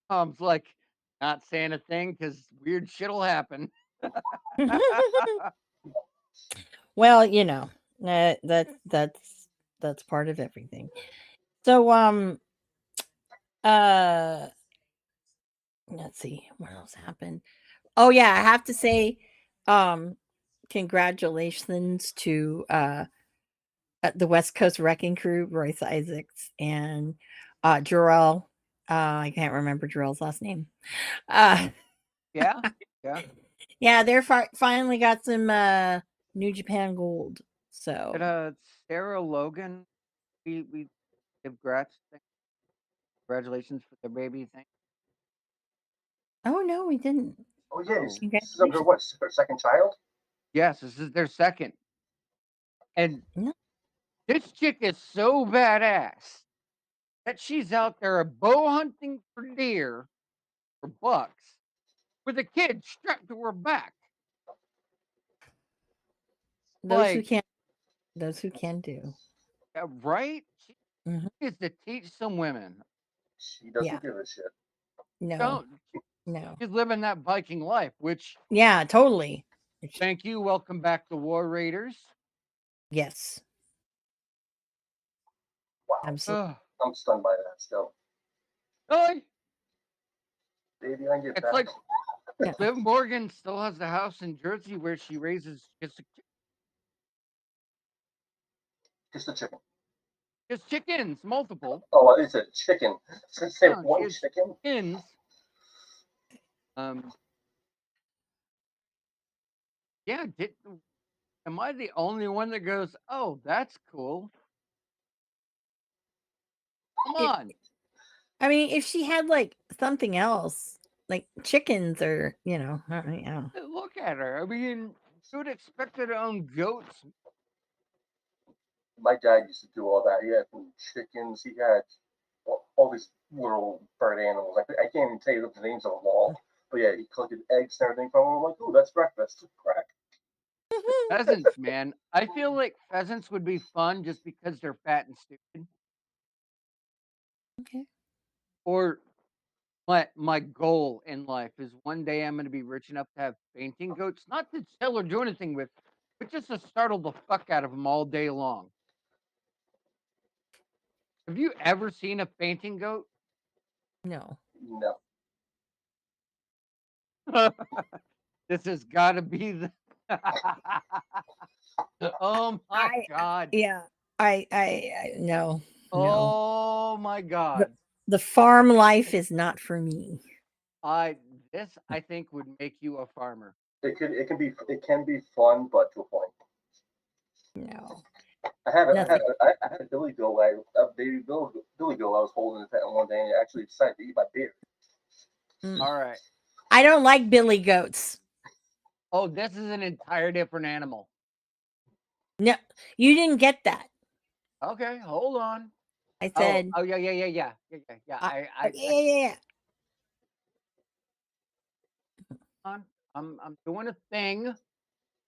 Mom's like, not saying a thing because weird shit'll happen. Well, that's part of everything. So uh let's see what else happened. Oh yeah, I have to say um congratulations to the West Coast Wrecking Crew, Royce Isaacs and Jarrell. I can't remember Jarrell's last name. Uh Yeah, yeah. yeah, they're finally got some New Japan gold. But So Sarah Logan, we give congratulations for the baby thing. oh no, we didn't. Oh yeah, Oh, this is her Congratulations. what? Her second child? yes, this is their second. And No. this chick is so badass that she's out there bow hunting for deer for bucks with a kid strapped to her back. Those who Like, can those who can do. right? She Mhm. is to teach some women. She Yeah. doesn't give a shit. No. Don't No. she's living that Viking life, which Yeah, totally. thank you. Welcome back to War Raiders. Yes. Wow, Absolutely. Ugh. I'm stunned by that still. Really? Baby, I get It's back. like Yeah. Liv Morgan still has the house in Jersey where she raises Just a chicken. just chickens, multiple. Oh, it's a chicken. Since they No, she one has chicken. chickens. Um, yeah. Am I the only one that goes, "Oh, that's cool"? Come It, on, I mean, if she had like something else, like chickens or, I don't know. look at her. I mean, you would expect her to own goats. My dad used to do all that. He had chickens. He had all these little bird animals. I can't even tell you the names of them all. But yeah, he collected eggs and everything from them. I'm like, ooh, that's breakfast. Crack. Pheasants, man. I feel like pheasants would be fun just because they're fat and stupid. Okay. Or my goal in life is one day I'm gonna be rich enough to have fainting goats, not to sell or do anything with, but just to startle the fuck out of them all day long. Have you ever seen a fainting goat? No. No. This has got to be the. Oh my I god! yeah. I no. No. Oh my The, god! the farm life is not for me. I this I think would make you a farmer. It can be fun, but to a point. No. I had Nothing. I had a billy goat, a baby billy goat. I was holding it one day, and it actually decided to eat my beard. Mm. All right. I don't like billy goats. Oh, this is an entire different animal. No, you didn't get that. Okay, hold on. I Oh, said, oh yeah. yeah, yeah, yeah, yeah. On. I'm doing a thing.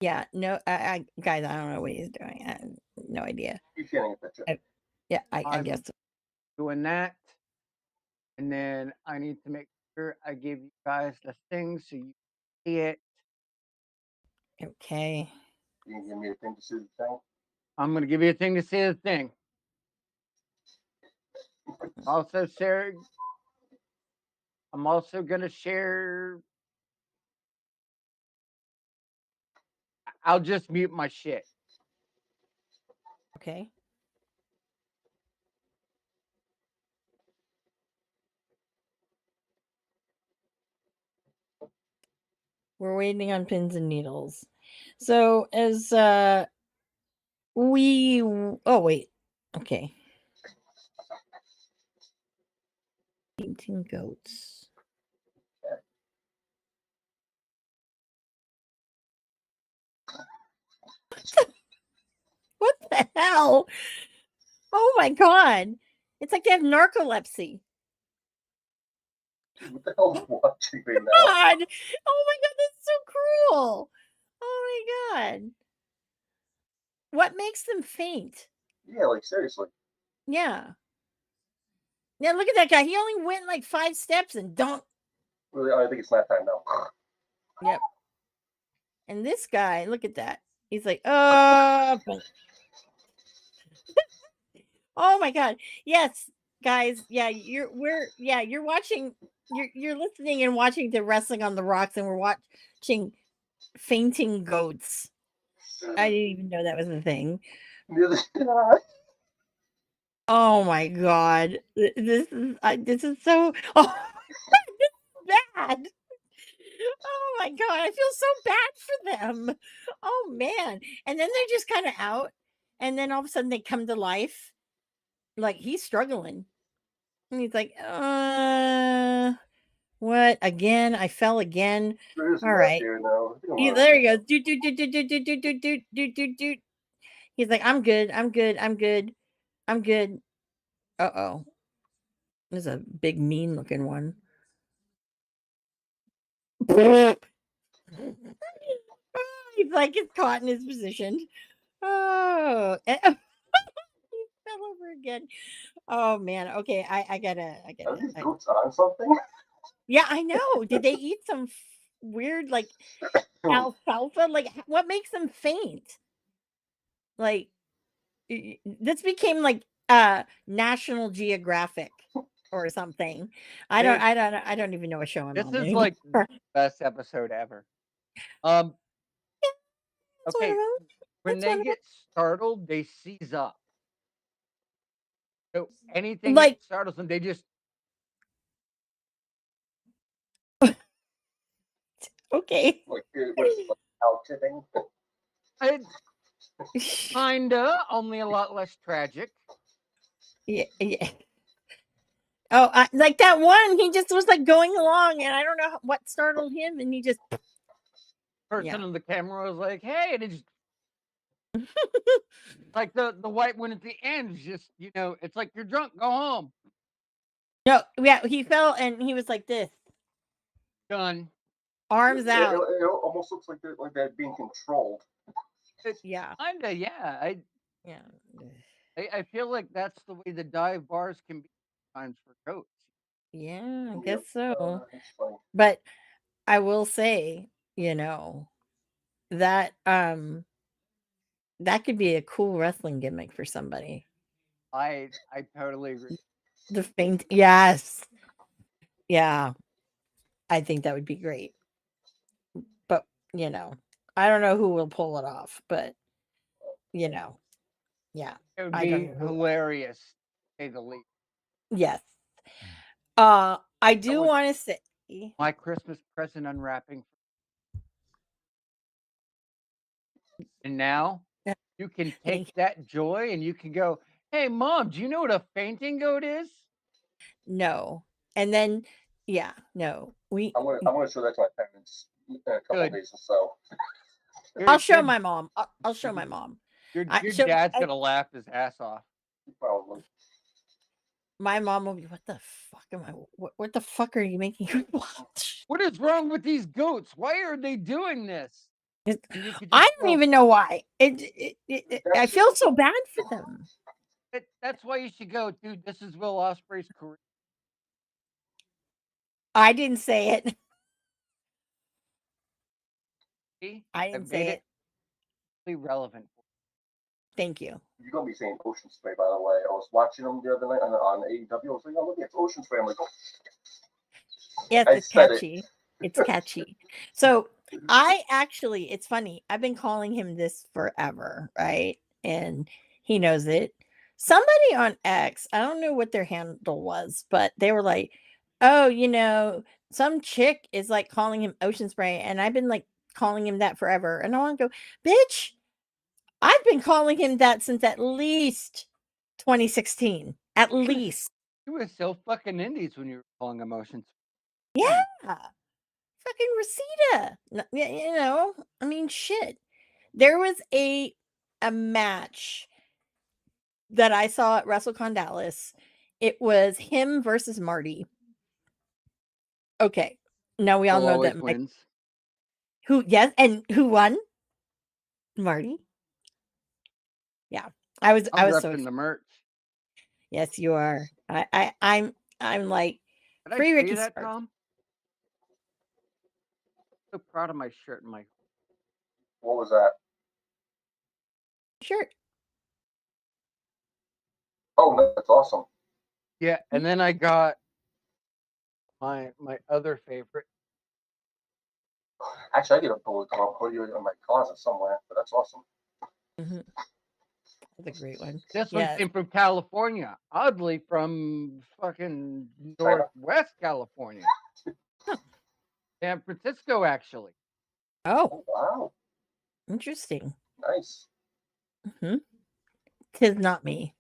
Yeah, no, guys, I don't know what he's doing. I have no idea. He's getting a picture. Yeah, I I'm guess. doing that, and then I need to make sure I give you guys the thing so you see it. Okay. You can give me a thing to see the thing. I'm gonna give you a thing to see the thing. Also, Sarah, I'm also gonna share. I'll just mute my shit. Okay. We're waiting on pins and needles. So as we oh wait. Okay. 18 goats. What the hell? Oh my god. It's like they have narcolepsy. What the hell is watching right now? God. Oh my god, that's so cruel. Oh my god. What makes them faint? Yeah, like seriously. Yeah. Yeah, look at that guy. He only went like 5 steps and don't. Really, I think it's nap time now. Yep. And this guy, look at that. He's like, oh my god. Yes, guys. Yeah, you're watching you're listening and watching the Wrestling on the Rocks, and we're watching fainting goats. I didn't even know that was a thing. Oh my god. This is so oh this is bad. Oh my god, I feel so bad for them. Oh man. And then they're just kind of out, and then all of a sudden they come to life. Like he's struggling. And he's like, what again? I fell again. There's All nap right. here now. There he goes. Do. He's like, I'm good. I'm good. I'm good. I'm good. Uh-oh. There's a big mean looking one. He's like it's caught in his position. Oh, he fell over again. Oh man. Okay, I gotta. Are these goats on something? Yeah, I know. Did they eat some weird like alfalfa? Like, what makes them faint? Like, this became like National Geographic or something. Dude, I don't even know what show I'm this on is anymore. like the best episode ever. That's one Okay, of them. when That's they one of get startled, they seize up. So them. anything that Like, startles them, they just okay. Like what is it, like cow tipping? it's kinda only a lot less tragic. Yeah, yeah. Oh, like that one, he just was like going along, and I don't know what startled him, and he just Person yeah. on the camera was like, "Hey," and it's like the white one at the end is just it's like you're drunk, go home, No, yeah, he fell and he was like this, done. arms out. It almost looks like they're being controlled. It Yeah, kinda, yeah. yeah. I feel like that's the way the dive bars can be sometimes for goats. Yeah, I Yep. guess so. That's funny. But I will say, that that could be a cool wrestling gimmick for somebody. I totally agree. The faint, yes. Yeah, I think that would be great. But, I don't know who will pull it off, but you know, yeah. It would I don't be know who. hilarious, to say the least. Yes. I That do was want to say my Christmas present unwrapping, and now you can take thank that joy and you can go, "Hey, mom, do you know what a fainting goat is?" no. And then yeah, no. I'm gonna show that to my parents in a couple of Good. days or so. I'll Your show your my mom. I'll show my mom. I your show dad's gonna laugh his ass off. Probably. my mom will be, what the fuck am I what the fuck are you making her watch? What is wrong with these goats? Why are they doing this? It- And you could just I don't go, even know why. I That's feel so bad for them. That's why you should go, dude. This is Will Ospreay's career. I didn't say it. See? I I didn't made say it it. really relevant. Thank you. you're gonna be saying Ocean Spray, by the way. I was watching them the other night on AEW. I was like, oh look, it's Ocean Spray. I'm like, oh, Yes, I it's said it. catchy. It's catchy. So I actually, it's funny. I've been calling him this forever, right? And he knows it. Somebody on X, I don't know what their handle was, but they were like, "Oh, some chick is like calling him Ocean Spray," and I've been like calling him that forever. And I want to go, bitch. I've been calling him that since at least 2016, at least. You were so fucking indies when you were calling emotions. Yeah. Fucking Rosita. I mean, shit. There was a match that I saw at WrestleCon Dallas. It was him versus Marty. Okay. Now we all Still know always that wins. yes, and who won? Marty. Yeah. I I'm was so repping excited. the merch. Yes, you are. I'm like Did I free tell you Ricky that, Starks. Tom? So proud of my shirt and my. What was that? Sure. Oh, that's awesome. Yeah, and then I got my other favorite. Actually, I get a bullet club hoodie in my closet somewhere, but that's awesome. Mm-hmm. That's a great one. This one Yes. came from California, oddly from fucking China. Northwest California, Huh. San Francisco, actually. Oh, Oh, wow. interesting. Nice. Mm-hmm. 'Tis not me.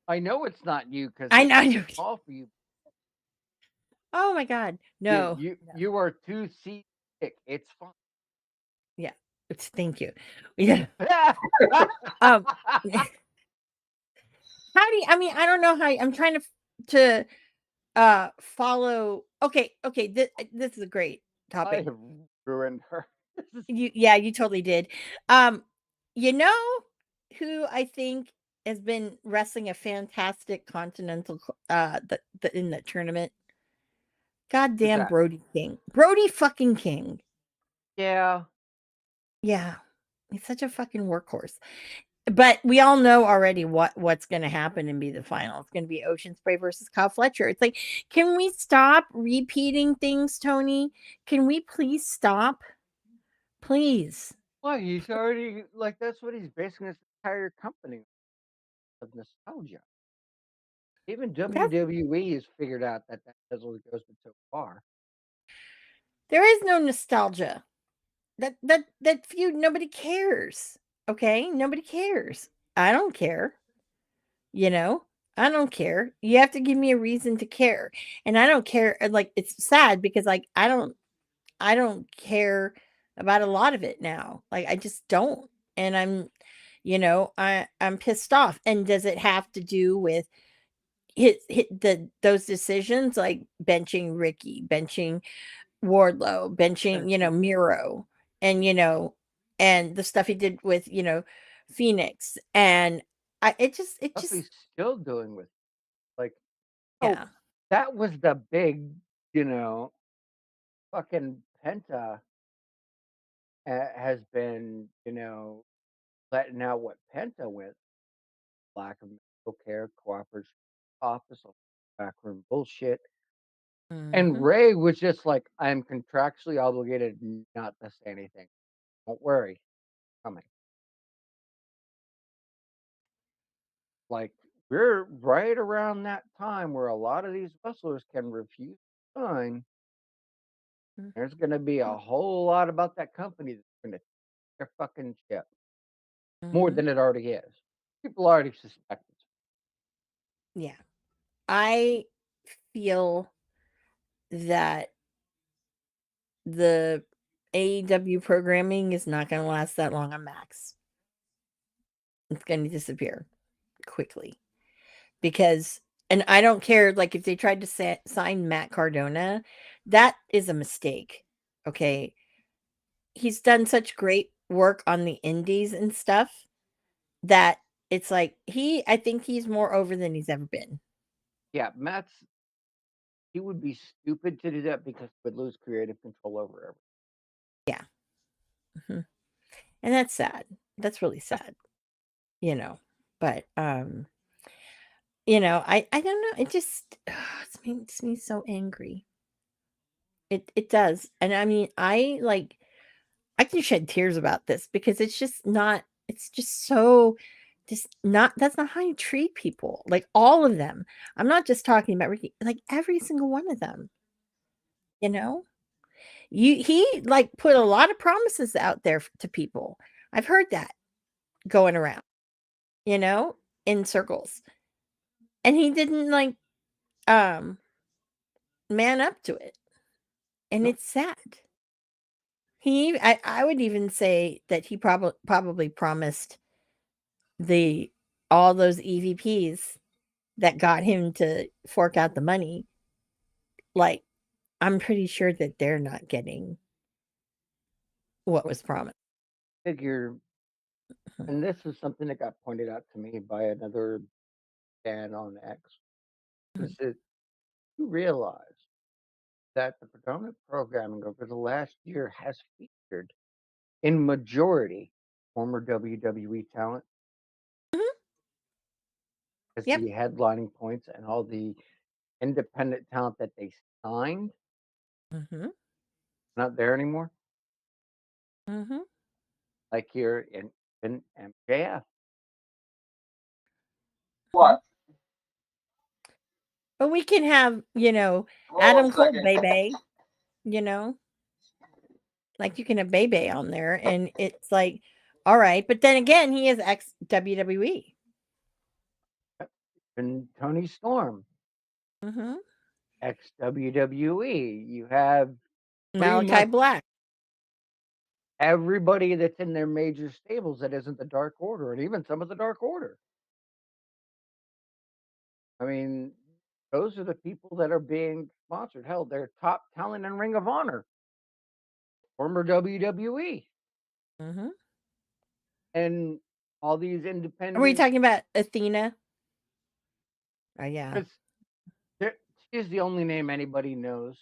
I know it's not you because I this know. is small for you. Oh my god. You No. you you are 2 seat thick. It's fine. Yeah. Thank you. Yeah. Um how do you, I mean, I don't know how I'm trying to follow. Okay, this is a great I topic. have ruined her. You totally did. Um you know who I think has been wrestling a fantastic continental in the tournament? Who's Goddamn that? Brody King. Brody fucking King. Yeah. Yeah. He's such a fucking workhorse. But we all know already what's going to happen and be the final. It's going to be Ocean Spray versus Kyle Fletcher. It's like, can we stop repeating things, Tony? Can we please stop? Please. Why? He's already like that's what he's basing his entire company of nostalgia. Even That's, WWE has figured out that that only goes but so far. there is no nostalgia. That feud, nobody cares. Okay? Nobody cares. I don't care. You know? I don't care. You have to give me a reason to care. And I don't care. Like, it's sad because like I don't care about a lot of it now. Like I just don't. And I'm pissed off. And does it have to do with those decisions like benching Ricky, benching Wardlow, benching, Miro, and and the stuff he did with, Phoenix. And it Stuff just he's still doing with like, oh, yeah. that was the big, you know, fucking Penta has been, letting out what Penta went, lack of medical care, cooperative office, all backroom bullshit. And Mhm. Ray was just like, I'm contractually obligated not to say anything. Don't worry, coming. Like, we're right around that time where a lot of these wrestlers can refuse to sign. There's going to be a whole lot about that company that's going to take their fucking shit more Mhm. than it already is. People already suspect it. Yeah. I feel that the AEW programming is not going to last that long on Max. It's going to disappear quickly because, and I don't care, like, if they tried to sign Matt Cardona, that is a mistake. Okay. He's done such great work on the indies and stuff that it's like I think he's more over than he's ever been. Yeah, he would be stupid to do that because he would lose creative control over everything. Yeah. Mhm. And that's sad. That's really sad, you know. But I don't know. It just it makes me so angry. It does. And I mean, I can shed tears about this because it's just so just not that's not how you treat people. Like all of them. I'm not just talking about Ricky, like every single one of them, you know? He like put a lot of promises out there to people. I've heard that going around, you know, in circles. And he didn't like um man up to it. And Nope. it's sad. I would even say that he probably promised the all those EVPs that got him to fork out the money, like, I'm pretty sure that they're not getting what was promised. Figure, Mhm, and this is something that got pointed out to me by another fan on X, mhm, is that you realize that the predominant programming over the last year has featured, in majority, former WWE talent mhm, as yep, the headlining points, and all the independent talent that they signed mhm, not there anymore. mhm, Like here in MJF. mhm. What? But we can have, Hold on one Adam Cole, second. baby, you know? Like, you can have Bebe on there, and it's like, alright, but then again, he is ex-WWE. And Tony Storm, Mhm. ex WWE. You have pretty Malachi much Black. everybody that's in their major stables that isn't the Dark Order, and even some of the Dark Order. I mean, those are the people that are being sponsored. Hell, they're top talent in Ring of Honor, former WWE, Mhm. and all these Are we independent. talking about Athena? Oh, yeah. Because she's the only name anybody knows.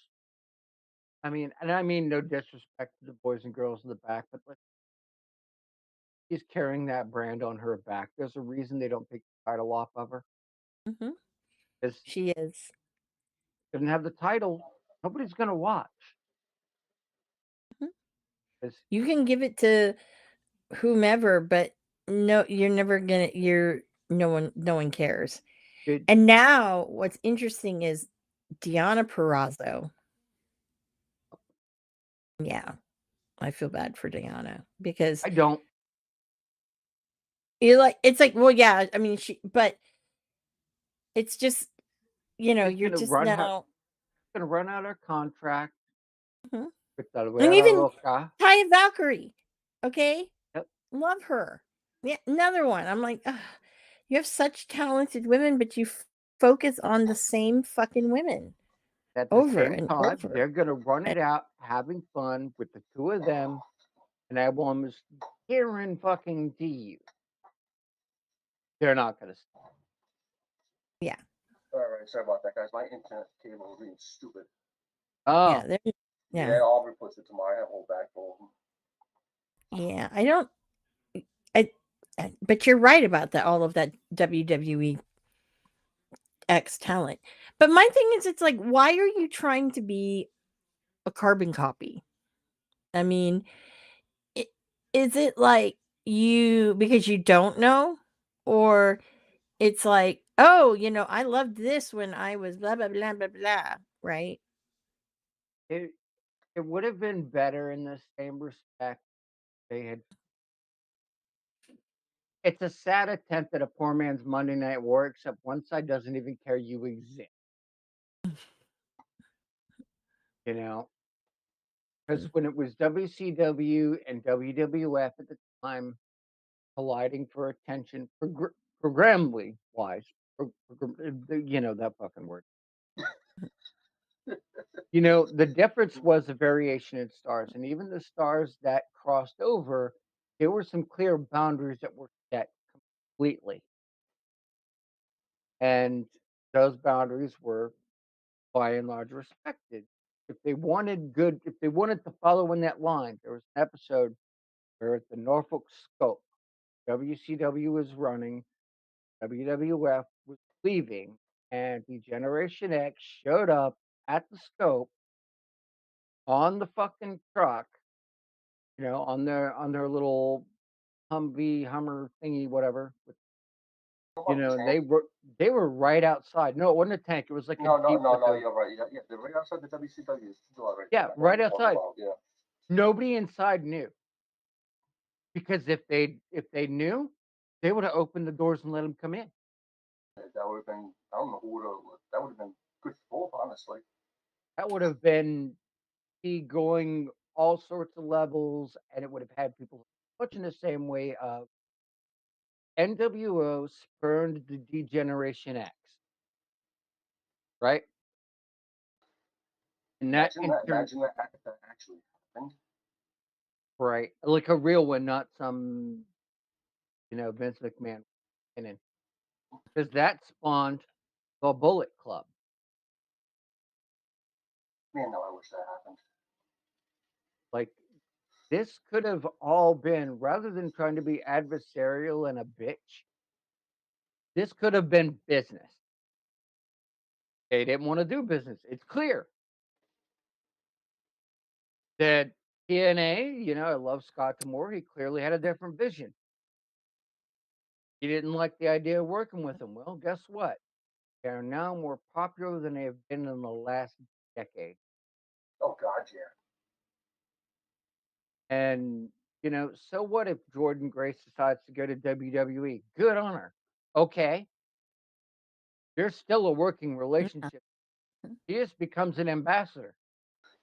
I mean, and I mean no disrespect to the boys and girls in the back, but like, she's carrying that brand on her back. There's a reason they don't take the title off of her. Mhm. Because She is. doesn't have the title, nobody's gonna watch. Mhm. 'Cause You can give it to whomever, but no, you're never gonna you're no one cares. it, And now what's interesting is Deonna Purrazzo. Yeah, I feel bad for Deonna because I don't. it's like, well, yeah, I mean, but it's just, She's you're just now. gonna run out her contract Mhm. with the And Vera even Roca. Taya Valkyrie, okay? Yep. Love her. Yeah, another one. I'm like, ugh, you have such talented women, but you focus on the same fucking women At the over same and time, over. they're gonna run And it out, having fun with the two of them, and I will almost guarantee you, they're not gonna stop. yeah. All right, sorry about that, guys. My internet cable is being stupid. Yeah, Oh, yeah, Yeah, I'll replace it tomorrow. I have a whole bag full of them. yeah. I don't. But you're right about that. All of that WWE X talent. But my thing is, it's like, why are you trying to be a carbon copy? I mean, I is it like you because you don't know? Or it's like, "Oh, I loved this when I was blah, blah, blah, blah, blah," right? it it would have been better in the same respect they had. It's a sad attempt at a poor man's Monday Night War, except one side doesn't even care you exist. You know, because when it was WCW and WWF at the time colliding for attention, programmably wise, that fucking word. The difference was a variation in stars, and even the stars that crossed over, there were some clear boundaries that were set completely, and those boundaries were by and large respected. If they wanted to follow in that line, there was an episode where at the Norfolk Scope, WCW was running, WWF was leaving, and the Generation X showed up at the Scope on the fucking truck, on their little Humvee, Hummer thingy, whatever. Come on, And tank. they were right outside. No, it wasn't a tank. It was like a No, no, Jeep no, with no. a You're right. Yeah, yeah. They're right outside the WCW door right there. yeah, I know what right you're talking outside. about. Yeah, Nobody inside knew because if they knew, they would have opened the doors and let them come in. that would have been. I don't know who would have. That would have been good for both, honestly. That would have been he going all sorts of levels, and it would have had people much in the same way of NWO spurned the Degeneration X, right? And that Imagine in that. turn, Imagine that if that actually happened. right, like a real one, not some, Vince McMahon, and because that spawned the Bullet Club. Man, no, I wish that happened. Like this could have all been rather than trying to be adversarial and a bitch. This could have been business. They didn't want to do business. It's clear that TNA, I love Scott D'Amore. He clearly had a different vision. He didn't like the idea of working with him. Well, guess what? They are now more popular than they have been in the last decade. Oh God, yeah. And, so what if Jordan Grace decides to go to WWE? Good on her. Okay. There's still a working Yeah. relationship. He just becomes an ambassador.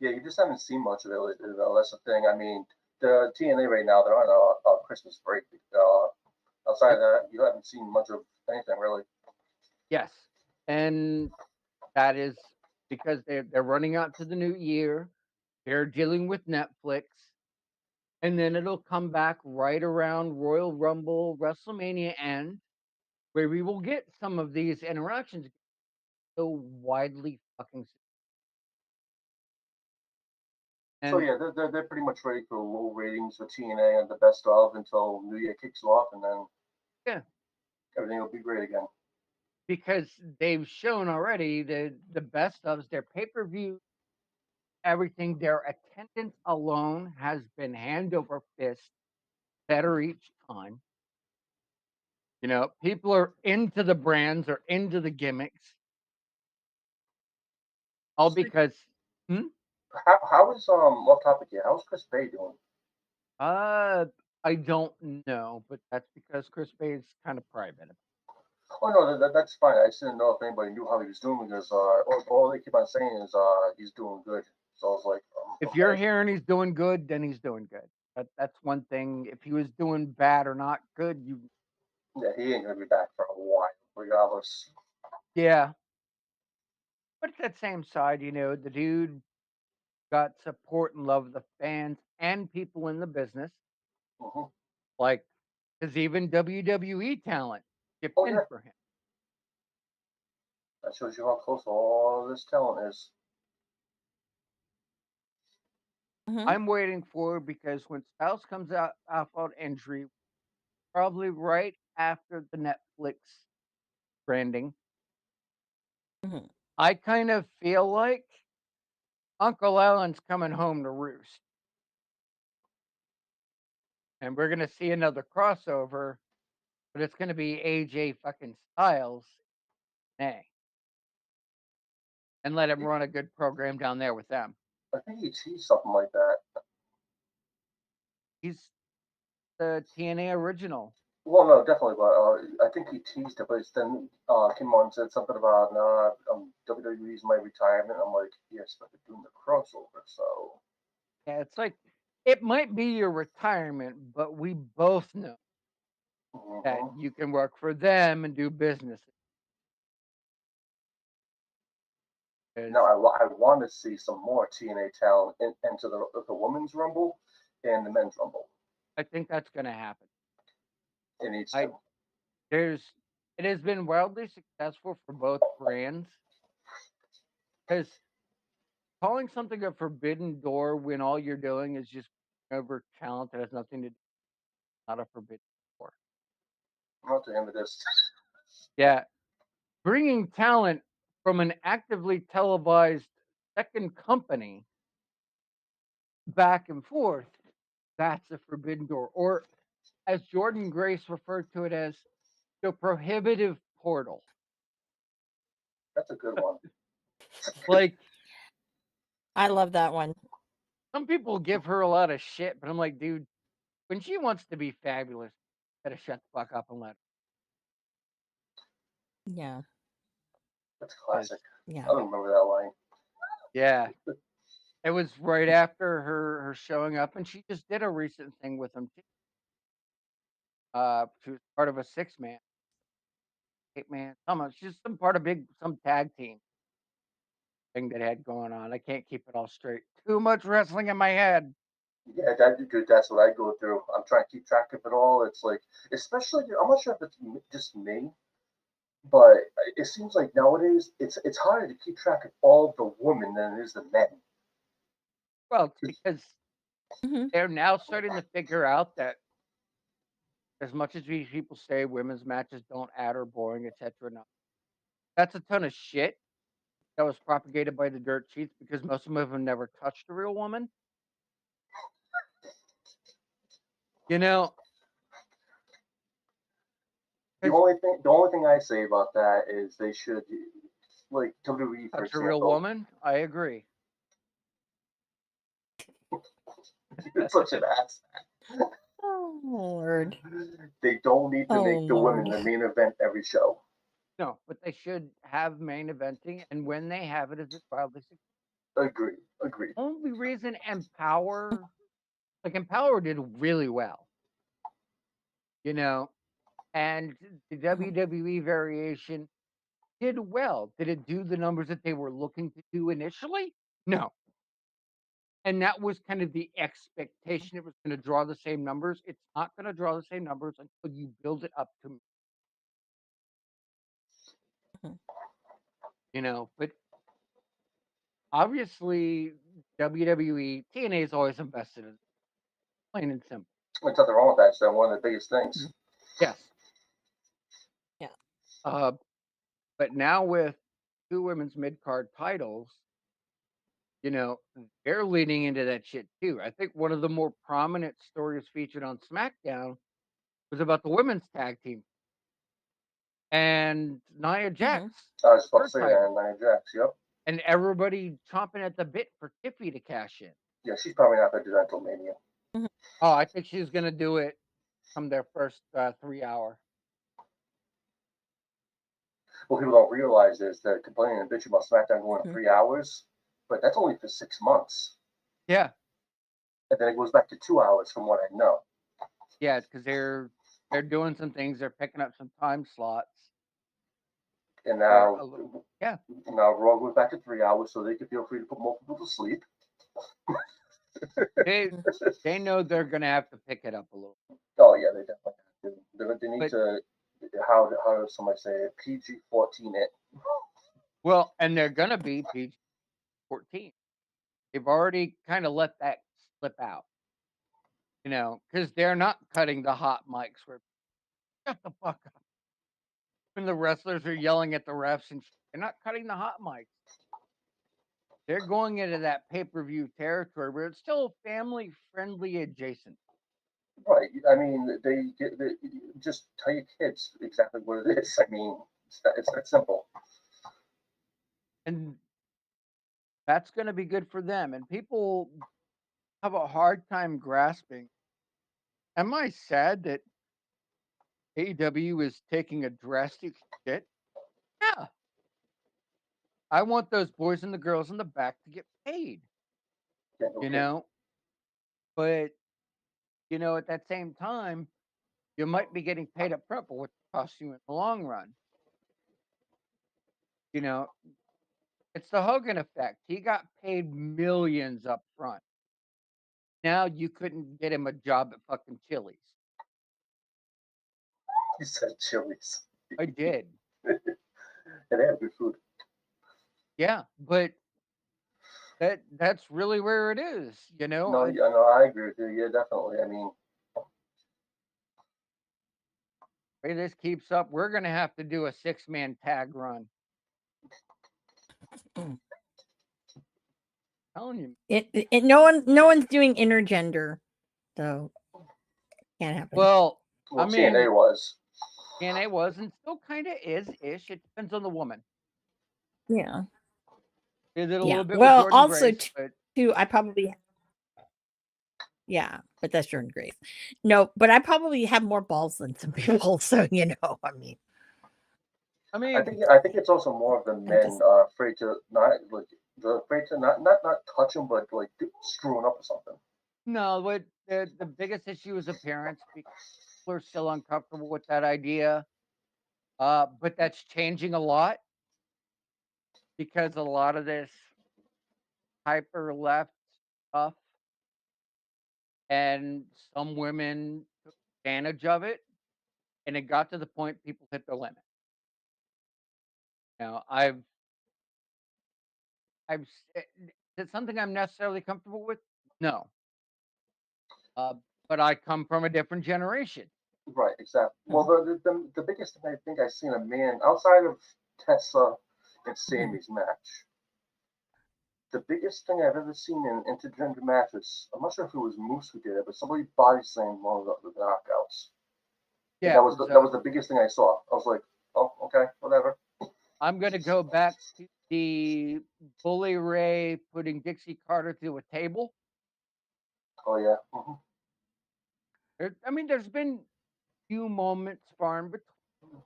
Yeah, you just haven't seen much of it lately, though. That's the thing. I mean, the TNA right now, they're on a Christmas break. Outside of Yep. that, you haven't seen much of anything really. Yes. And that is because they're running out to the new year. They're dealing with Netflix. And then it'll come back right around Royal Rumble, WrestleMania end, where we will get some of these interactions so widely fucking So and yeah, they're pretty much ready for low ratings for TNA and the best of until New Year kicks off, and then yeah, everything will be great again. because they've shown already the best ofs, their pay-per-view, everything, their attendance alone has been hand over fist better each time. People are into the brands or into the gimmicks, all Speak, because hmm? how is off topic here? How's Chris Bay doing? uh I don't know, but that's because Chris Bay is kind of private. Oh no, that's fine. I just didn't know if anybody knew how he was doing because all they keep on saying is he's doing good. So I was like, If you're okay, hearing he's doing good, then he's doing good. That's one thing. If he was doing bad or not good, yeah, he ain't gonna be back for a while, regardless. yeah. But at that same side, the dude got support and love of the fans and people in the business. Hmm. Like, because even WWE talent chipped Oh in yeah, for him. That shows you how close all this talent is. Mhm. I'm waiting for because when Styles comes out off on injury, probably right after the Netflix branding, Mhm. I kind of feel like Uncle Alan's coming home to roost, and we're gonna see another crossover, but it's gonna be AJ fucking Styles, nay, and let him run a good program down there with them. I think he teased something like that. He's the TNA original. Well, no, definitely, but I think he teased it, but then came on and said something about WWE's my retirement. I'm like, yes, but they're doing the crossover, so. Yeah, it's like it might be your retirement, but we both know that Mm-hmm. you can work for them and do business. Now, Because I want to see some more TNA talent into the women's rumble and the men's rumble. I think that's going to happen. It needs I to. there's it has been wildly successful for both brands because calling something a forbidden door when all you're doing is just over talent that has nothing to do, not a forbidden door. Not the end of this. Yeah, bringing talent from an actively televised second company back and forth, that's a forbidden door. Or as Jordan Grace referred to it as the prohibitive portal. That's a good one. Like I love that one. some people give her a lot of shit, but I'm like, dude, when she wants to be fabulous, gotta shut the fuck up and let Yeah. That's her. 'Cause, classic. I Yeah. don't remember that line. yeah, it was right after her showing up, and she just did a recent thing with him too. She was part of a 6 man, 8 man, she's some part of some tag team thing that had going on. I can't keep it all straight. Too much wrestling in my head. Yeah, dude, that's what I go through. I'm trying to keep track of it all. It's like, especially, I'm not sure if it's just me, but it seems like nowadays it's harder to keep track of all the women than it is the men. Well, it's because Mhm. they're now starting to figure out that as much as we people say women's matches don't add or boring, etc. No, that's a ton of shit that was propagated by the dirt sheets because most of them have never touched a real woman. You know, because The only thing I say about that is they should, like WWE for touch a real example. woman, I agree. It's such an ass. Oh Lord. They don't need to Oh make the women Lord. the main event every show. No, but they should have main eventing, and when they have it, is it wildly successful? Agree, agree. Only reason Empower did really well, you know, and the Mhm. WWE variation did well. Did it do the numbers that they were looking to do initially? No. And that was kind of the expectation. It was going to draw the same numbers. It's not going to draw the same numbers until you build it up to, Mhm. but obviously WWE, TNA is always invested in it, plain and simple. There's nothing wrong with that. It's one of the biggest things. Mhm. Yes. Yeah. Uh, but now with two women's mid card titles, you know, they're leaning into that shit too. I think one of the more prominent stories featured on SmackDown was about the women's tag team and Nia Jax, Mhm. I was about to her say that title, in Nia Jax. Yep. and everybody chomping at the bit for Tiffy to cash in. Yeah, she's probably not going to do that until Mania. Mhm. Oh, I think she's gonna do it from their first 3 hour. What people don't realize is they're complaining and bitching about SmackDown going Mhm. 3 hours, but that's only for 6 months. Yeah, And then it goes back to 2 hours from what I know. yeah, because they're doing some things. They're picking up some time slots. And A now, little, yeah, now Raw goes back to 3 hours so they can feel free to put more people to sleep. they Mhm. they know they're gonna have to pick it up a little. Oh, yeah, they definitely have to. They need But to, how does somebody say it? PG 14 it. Well, and they're gonna be PG-14. They've already kinda let that slip out, because 'cause they're not cutting the hot mics where, "Shut the fuck up," when the wrestlers are yelling at the refs and they're not cutting the hot mics. They're going into that pay-per-view territory where it's still family friendly adjacent. Right. I mean, they just tell your kids exactly what it is. I mean, it's that simple. And that's gonna be good for them. And people have a hard time grasping. Am I sad that AEW is taking a drastic shit? Yeah. I want those boys and the girls in the back to get paid, Yeah, no you kidding. know? But, at that same time, you might be getting paid up front for what it costs you in the long run. You know, it's the Hogan effect. He got paid millions up front. Now you couldn't get him a job at fucking Chili's. He said Chili's. I did. And they have good food. Yeah, but that's really where it is, you know? No, I yeah, no, I agree with you. Yeah, definitely. I mean, way this keeps up, we're gonna have to do a six-man tag run. Mm. Telling you. No one's doing intergender, so can't happen. Well, I well, TNA mean, was. TNA was and still kinda is-ish. It depends on the woman. Yeah. They did a Yeah. little bit with Well, Jordan also Grace, but too, I probably yeah, but that's Jordan Grace. No, but I probably have more balls than some people, so I mean, I I mean, think I think it's also more of the I'm men just afraid to not like the afraid to not touch them, but like screwing up or something. no, what the biggest issue is appearance. People are still uncomfortable with that idea. But that's changing a lot because a lot of this hyper left stuff and some women took advantage of it, and it got to the point people hit their limit. I've s- eh, is it something I'm necessarily comfortable with? No. Uh, but I come from a different generation. Right, exactly. Well, mm, the biggest thing I think I've seen a man outside of Tessa and mhm. Sammy's match. The biggest thing I've ever seen in intergender matches. I'm not sure if it was Moose who did it, but somebody body slammed one of the knockouts. And Yeah, it was. that was the biggest thing I saw. I was like, oh, okay, whatever. I'm gonna go back to the Bully Ray putting Dixie Carter through a table. Oh yeah. I mean, there's been few moments far in between,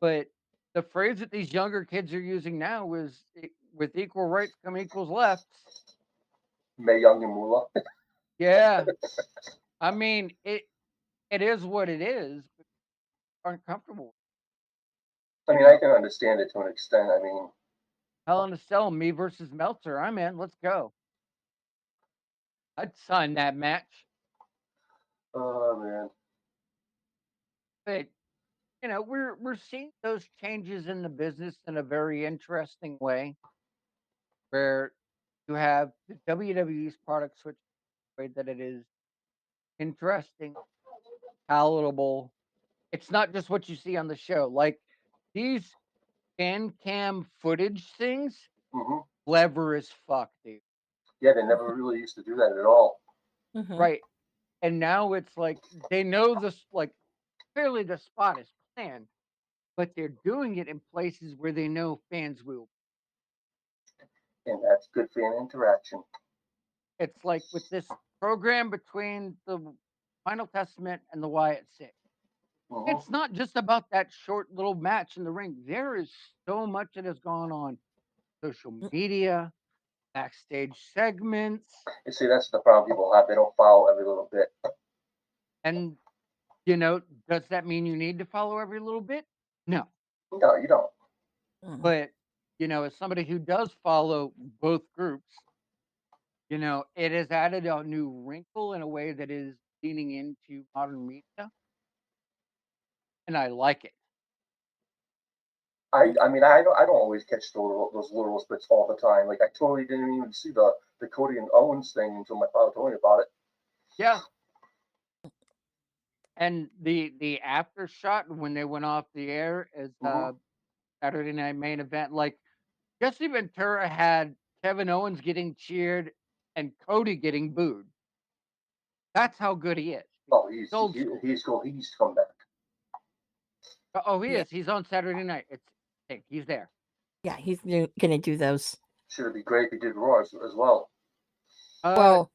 but the phrase that these younger kids are using now is with equal rights come equals lefts. May Young and Moolah. Yeah, I mean it is what it is. But aren't comfortable. I You mean, I know, can understand it to an extent. I mean, Hell in a Cell, me versus Meltzer. I'm in. Let's go. I'd sign that match. oh man. But we're seeing those changes in the business in a very interesting way, where you have the WWE's product switch the way that it is interesting, palatable. It's not just what you see on the show. Like these fan cam footage things, hmm clever as fuck, dude. Yeah, they never really used to do that at all. Mhm. Right. And now it's like they know this, like clearly the spot is planned, but they're doing it in places where they know fans will. And that's good fan interaction. It's like with this program between the Final Testament and the Wyatt Six. hmm It's not just about that short little match in the ring. There is so much that has gone on social Mm, media, backstage segments, You see, that's the problem people have. They don't follow every little bit. and does that mean you need to follow every little bit? No. No, you don't. mm. But as somebody who does follow both groups, it has added a new wrinkle in a way that is leaning into modern media, and I like it. I don't always catch those literal splits all the time. Like I totally didn't even see the Cody and Owens thing until my father told me about it. Yeah, and the after shot when they went off the air is Hmm. Saturday Night Main Event. Like Jesse Ventura had Kevin Owens getting cheered and Cody getting booed. That's how good he is. Oh, He's old school. he's cool. He needs to come back. Oh, he Yeah, is. He's on Saturday night. He's there. yeah, he's gonna do those. Should be great if he did Raw as well. Uh, Well,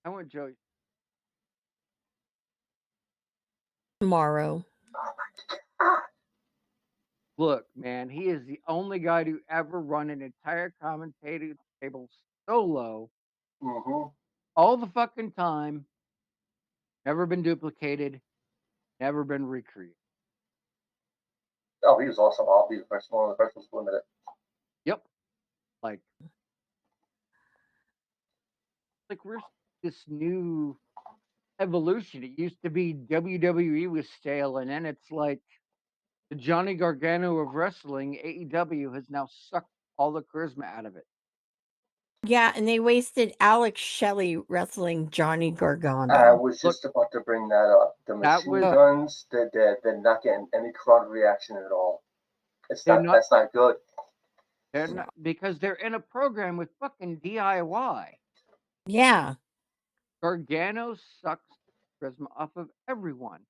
I want Joey. tomorrow. Look, man, he is the only guy to ever run an entire commentating table solo Hmm. all the fucking time. Never been duplicated. Never been recreated. Oh, he was awesome. I'll be the first one of the first ones to admit it. Yep. Like, we're this new evolution. It used to be WWE was stale, and then it's like the Johnny Gargano of wrestling. AEW has now sucked all the charisma out of it. Yeah, and they wasted Alex Shelley wrestling Johnny I Gargano. was Look, just about to bring that up. The that machine was Uh, guns, they're not getting any crowd reaction at all. It's they're not. not That's not good. they're no. not because they're in a program with fucking DIY. Yeah. Gargano sucks the charisma off of everyone,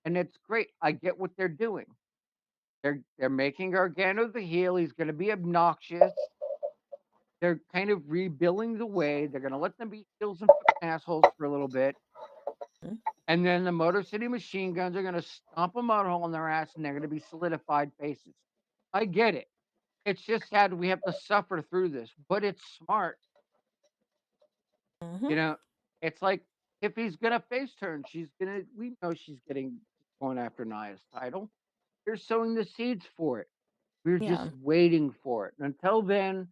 and it's great. I get what they're doing. They're making Gargano the heel. He's going to be obnoxious. They're kind of rebuilding the way. They're going to let them be heels and fucking assholes for a little bit, Mm, and then the Motor City Machine Guns are going to stomp a mud hole in their ass, and they're going to be solidified faces. I get it. It's just sad we have to suffer through this, but it's smart. mhm. You know, it's like if he's gonna face turn, we know she's going after Nia's title. You're sowing the seeds for it. We're just Yeah. waiting for it. And until then,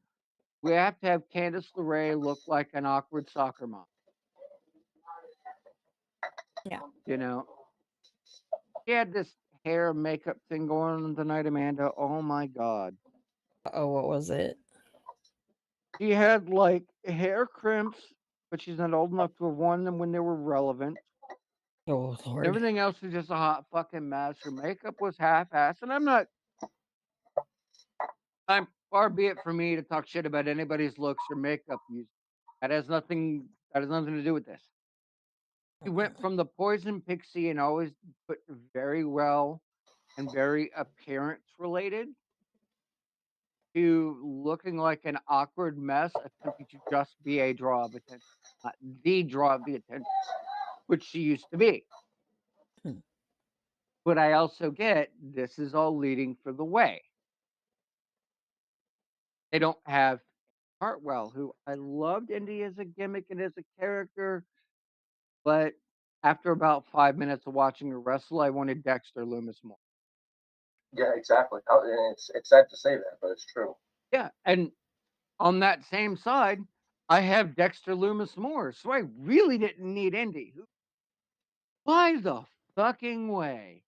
we have to have Candice LeRae look like an awkward soccer mom. Yeah. You know, she had this hair and makeup thing going on tonight, Amanda. Oh my god. Oh, what was it? She had like hair crimps, but she's not old enough to have worn them when they were relevant. Oh Lord. Everything else was just a hot fucking mess. Her makeup was half-assed, and I'm far be it for me to talk shit about anybody's looks or makeup use. That has nothing to do with this. She went from the poison pixie and always put very well and very appearance related to looking like an awkward mess attempting to just be a draw of attention, not the draw of the attention, which she used to be. Hmm. But I also get this is all leading for the way. They don't have Hartwell, who I loved Indy as a gimmick and as a character, but after about 5 minutes of watching her wrestle, I wanted Dexter Loomis more. Yeah, exactly. And it's sad to say that, but it's true. Yeah, and on that same side, I have Dexter Loomis more, so I really didn't need Indy. By the fucking way,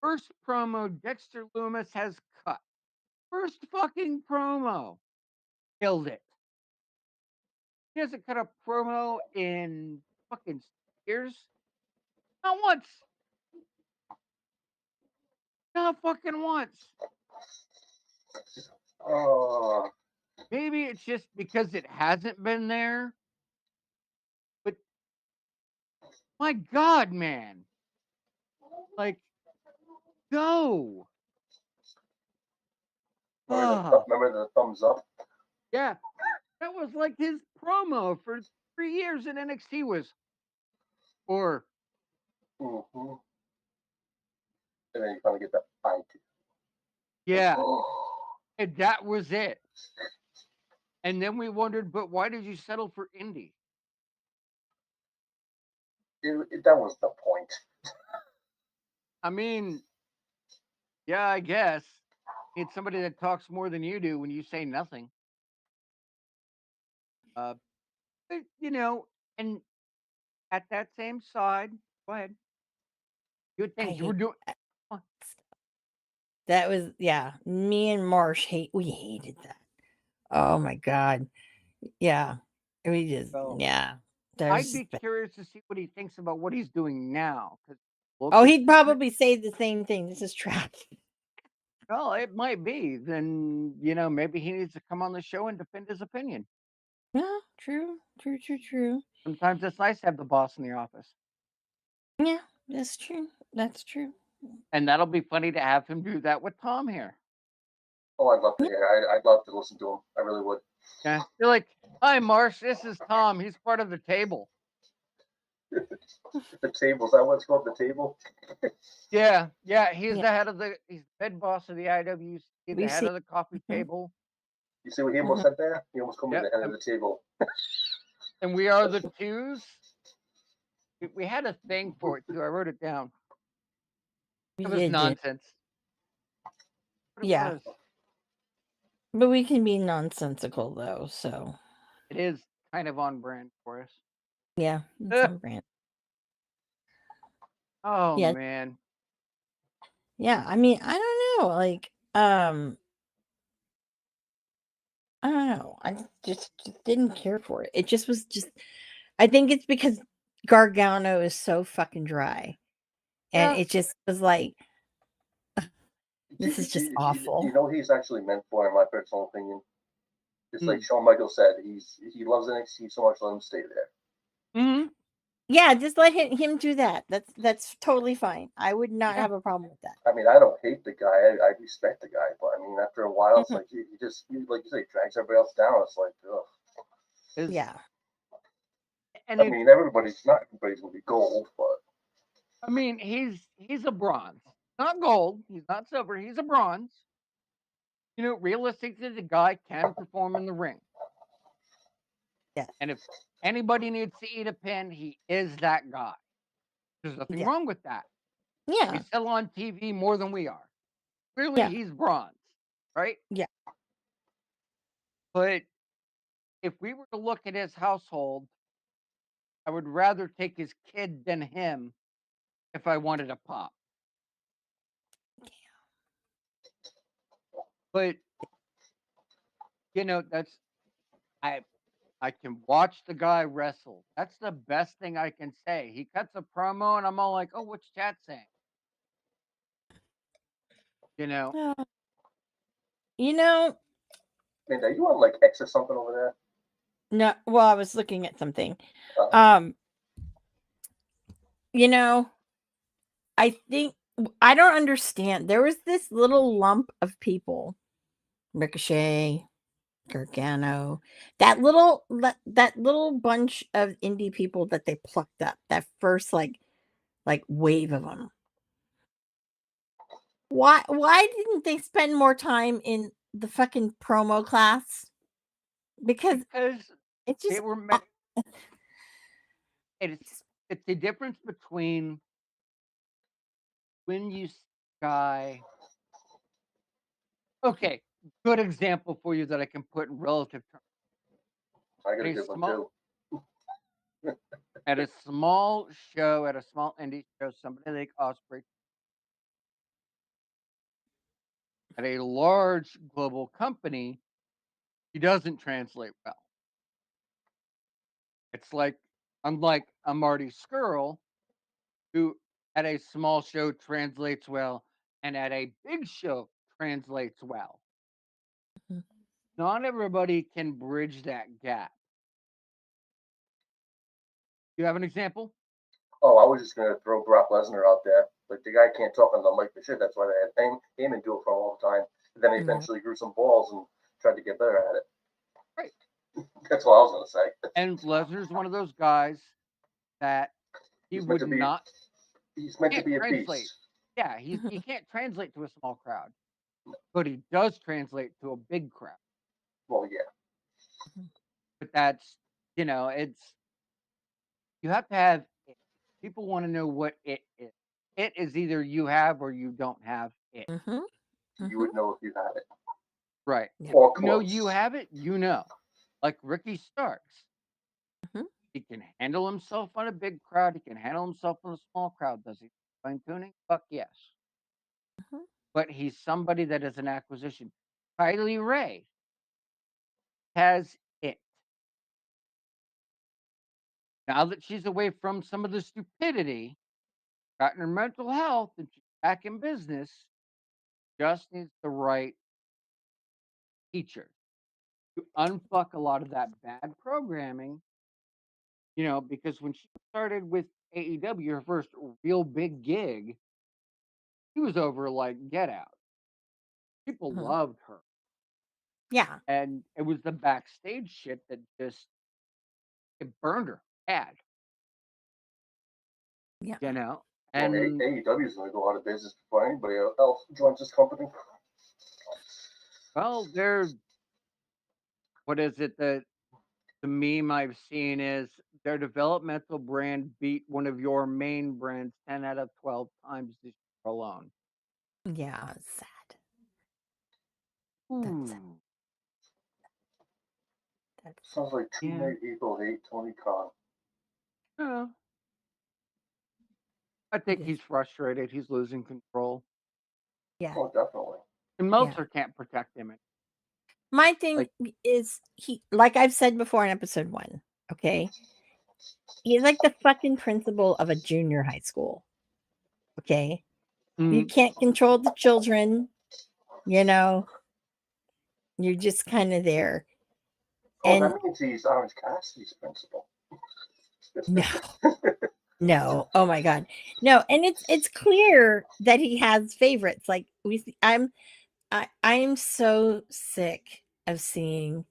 first promo Dexter Loomis has cut. First fucking promo. Killed it. He hasn't cut a promo in fucking years. Not once. Not fucking once. Oh, Maybe it's just because it hasn't been there, but my God, man. Like, go. Ah, remember the thumbs up? yeah. That was like his promo for 3 years in NXT was, or, Hmm. And then you finally get that eye. yeah. Oh, And that was it. And then we wondered, but why did you settle for Indy? that was the point. I mean, yeah, I guess. It's somebody that talks more than you do when you say nothing. Uh, but, and at that same side, go ahead. Good I things you were hate doing. that. That was yeah. Me and Marsh we hated that. Oh my god. Yeah. We just So yeah. That was I'd just be bad. curious to see what he thinks about what he's doing now. Because look Oh, at he'd probably say the same thing. This is trash. well, it might be. Then maybe he needs to come on the show and defend his opinion. No, true. True, true, true. Sometimes it's nice to have the boss in the office, Yeah, that's true. That's true. and that'll be funny to have him do that with Tom here. Oh, I'd love to Yeah. hear. I'd love to listen to him. I really would. Yeah, you're like, "Hi, Marsh. This is Tom. He's part of the table." The table, is that what's called, the table? Yeah, yeah. He's Yeah. the head of he's the head boss of the IWC, the We head see. of the coffee Hmm. table. You see what he almost Hmm. said there? He almost called me Yep, the head of the table. and we are the twos. We had a thing for it too. I wrote it down. We It was did. nonsense, but it Yeah. was. But we can be nonsensical though, so It is kind of on brand for us. yeah, it's on brand. Oh Yeah. man. Yeah. I mean, I don't know. Like, I don't know. I just didn't care for it. It just was just I think it's because Gargano is so fucking dry. And Yeah. it just was like, Do, this is just do, do awful. you know what he's actually meant for, in my personal opinion? Just like Mm. Shawn Michaels said, he loves NXT so much, let him stay there. Hmm. Yeah, just let him do that. That's totally fine. I would not Yeah. have a problem with that. I mean, I don't hate the guy. I respect the guy, but I mean, after a while, it's Mhm. like like you say, drags everybody else down. It's like, ugh. Is Yeah. and I it's. mean, not everybody's gonna be gold, but I mean, he's a bronze, not gold. He's not silver. He's a bronze. Realistically, the guy can perform in the ring, Yeah. and if anybody needs to eat a pin, he is that guy. There's nothing Yeah. wrong with that. Yeah. He's still on TV more than we are. Clearly, Yeah. he's bronze, right? Yeah. But if we were to look at his household, I would rather take his kid than him if I wanted a pop. But that's I I can watch the guy wrestle. That's the best thing I can say. He cuts a promo and I'm all like, "Oh, what's chat saying?" You know? Uh, you know, man, are you on like X or something over no, well, I was looking at something. there? Um, you know, I think I don't understand. There was this little lump of people, Ricochet, Gargano, that little bunch of indie people that they plucked up, that first like wave of them. Why didn't they spend more time in the fucking promo class? Because Because it's they just were meant. It's the difference between when you see a guy. Okay, good example for you that I can put in relative terms. I got At a a good one small too. at a small show, at a small indie show, somebody like Osprey. At a large global company, he doesn't translate well. It's like, unlike a Marty Skrull, who at a small show translates well and at a big show translates well. Mhm. Not everybody can bridge that gap. You have an example? Oh, I was just gonna throw Brock Lesnar out there. Like the guy can't talk on the mic for shit. That's why they had Heyman do it for a long time. And then he Yeah. eventually grew some balls and tried to get better at it. Right. That's what I was gonna say. And Lesnar's one of those guys that he He's meant would to be. not He's meant to can't be a translate. beast. Yeah, he Mhm. can't translate to a small crowd, but he does translate to a big crowd. Well, yeah. Mhm. But that's it's you have to have it. People want to know what it is. It is either you have or you don't have it. Mhm. You Mhm. would know if you had it Right. Yeah. or You close. have it, Like Ricky Starks. Mhm. He can handle himself on a big crowd. He can handle himself on a small crowd, does he? fine tuning? Fuck yes. Mhm. But he's somebody that is an acquisition. Kylie Ray has it. Now that she's away from some of the stupidity, gotten her mental health, and she's back in business, just needs the right teacher to unfuck a lot of that bad programming. Because when she started with AEW, her first real big gig, she was over like Get Out. People Mhm. loved her. Yeah. And it was the backstage shit that just it burned her bad, Yeah. you know? Well, And AEW is going to go out of business before anybody else joins this company. well, what is it that the meme I've seen is their developmental brand beat one of your main brands 10 out of 12 times this year alone. Yeah. It's sad. That's sad. Ooh. That's sad. Sounds like too Yeah. many people hate Tony Khan. Yeah. I think he's frustrated. He's losing control. Yeah. Oh, definitely. And Yeah. Meltzer can't protect him. My thing Like, is like I've said before in episode 1, okay? He's like the fucking principal of a junior high school. Okay? You can't control the children, you're just kind of there. Oh, And that means he's Orange Cassidy's principal. no. No. Oh my god. No, and it's clear that he has favorites. Like I'm so sick of seeing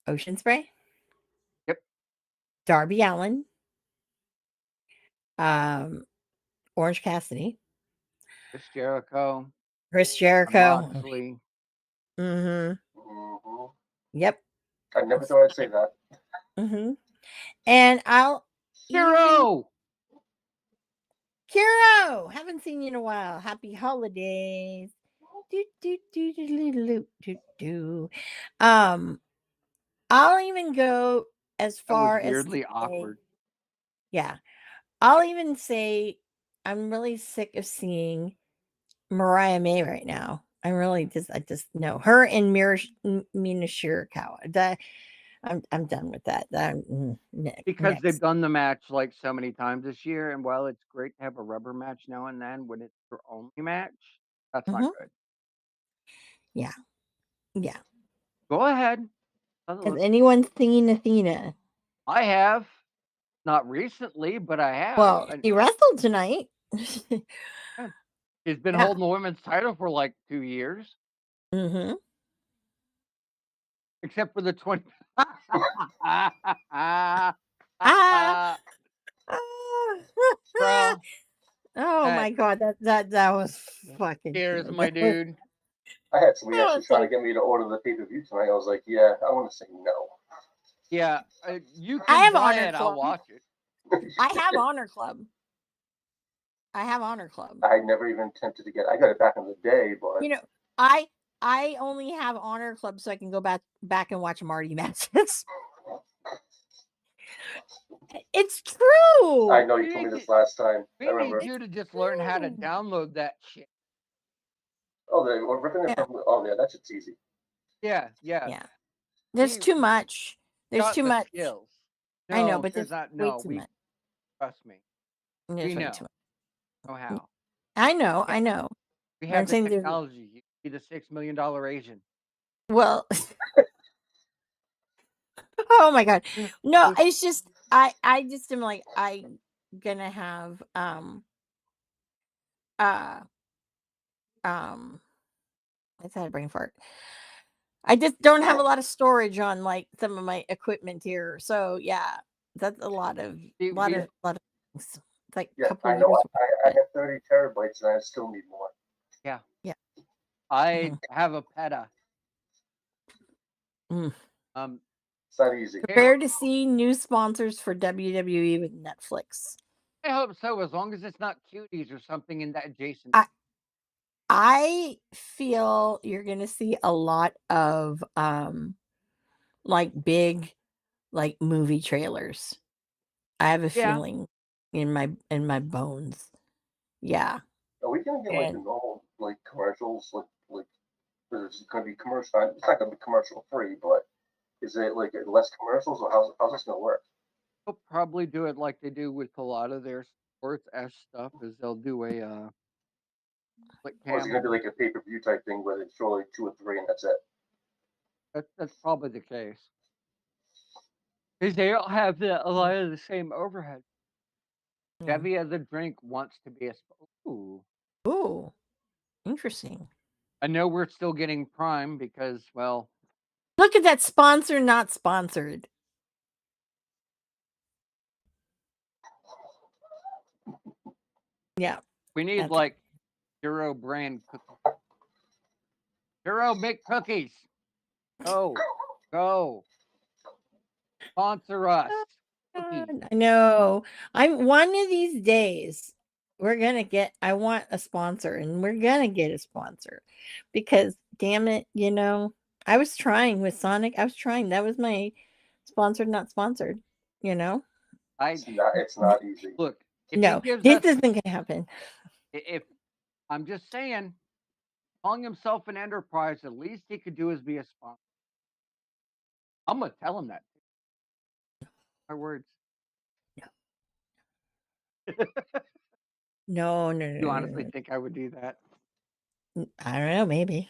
Ocean Spray, Yep. Darby Allin, Orange Cassidy, Chris Jericho, Chris Jon Jericho. Moxley. Mhm. Mm-hmm. Yep. I never thought I'd say that. Mhm. And I'll even Kiro, haven't seen you in a while. Happy holidays. Do, do, do, do, do, do, do, do. I'll even go as That was far as to weirdly say, awkward. yeah, I'll even say I'm really sick of seeing Mariah May right now. I just know her and Mina Shirakawa. I'm done with that. Because they've Next. done the match like so many times this year, and while it's great to have a rubber match now and then, when it's your only match, that's not Mhm. good. Yeah. Yeah. Go ahead. Has anyone seen Athena? I have. Not recently, but I have. Well, And she wrestled tonight. yeah, she's been Yeah. holding the women's title for like 2 years, Mhm. except for the 20. Ah. Bro, Oh that my god, that was fucking scares cute. my dude. I had somebody That actually was trying so to get me to order the pay-per-view tonight. I was like, yeah, I want to say no. Yeah, you I can have buy Honor it. I'll Club. watch it. I have Honor Club. I have Honor Club. I never even attempted to get. I got it back in the day, but I only have Honor Club so I can go back and watch Marty matches. It's true. I know you told me this last time. I We need remember. you to just learn how to True. download that shit. Oh, they were ripping it Yeah. from. Oh, yeah, that shit's easy. Yeah. Yeah. There's We too much. There's got too the much. skills. I know, No, but there's there's not. way No, too we much. trust me. There's We way know. too much. Know how. I know. Yeah, I know. we But I'm have the saying there's technology. You be the $6 million Asian. well. Oh my god. No, it's just I just am like I gonna have uh I've had a brain fart. I just don't have a lot of storage on like some of my equipment here. So yeah, that's a lot of See, lot we of lot of things. It's like a Yeah, couple I know. years I worth. have 30 terabytes, and I still need more. yeah. Yeah. I have a PETA. Mm. It's not easy. Prepare to see new sponsors for WWE with Netflix. I hope so, as long as it's not cuties or something in that adjacent. I feel you're gonna see a lot of like big like movie trailers. I have a Yeah. feeling in my bones. Yeah. Are we gonna get like the And normal like commercials like there's gonna be commercial? It's not gonna be commercial free, but is it like less commercials or how's this gonna work? They'll probably do it like they do with a lot of their sports s stuff. Is they'll do a split Or is it cam gonna be on. like a pay per view type thing where they show like two or three and that's it? That's probably the case because they all have a lot of the same overhead. yeah. Every other drink wants to be a. Ooh, Ooh, interesting. I know we're still getting Prime because, well, Look at that sponsor, not sponsored. Yeah, we need that's like Hero brand cookies. Hero make cookies. Go, sponsor us. Cookies. I know. I'm one of these days we're gonna get. I want a sponsor, and we're gonna get a sponsor because, damn it, I was trying with Sonic. I was trying. That was my sponsored, not sponsored. You know, I It's not easy. look if he no, gives this us isn't gonna happen. if I'm just saying, calling himself an enterprise, at least he could do is be a sponsor. I'm gonna tell him that. My words. No, no, no, You no, honestly no, think I would do that? no. I don't know. Maybe.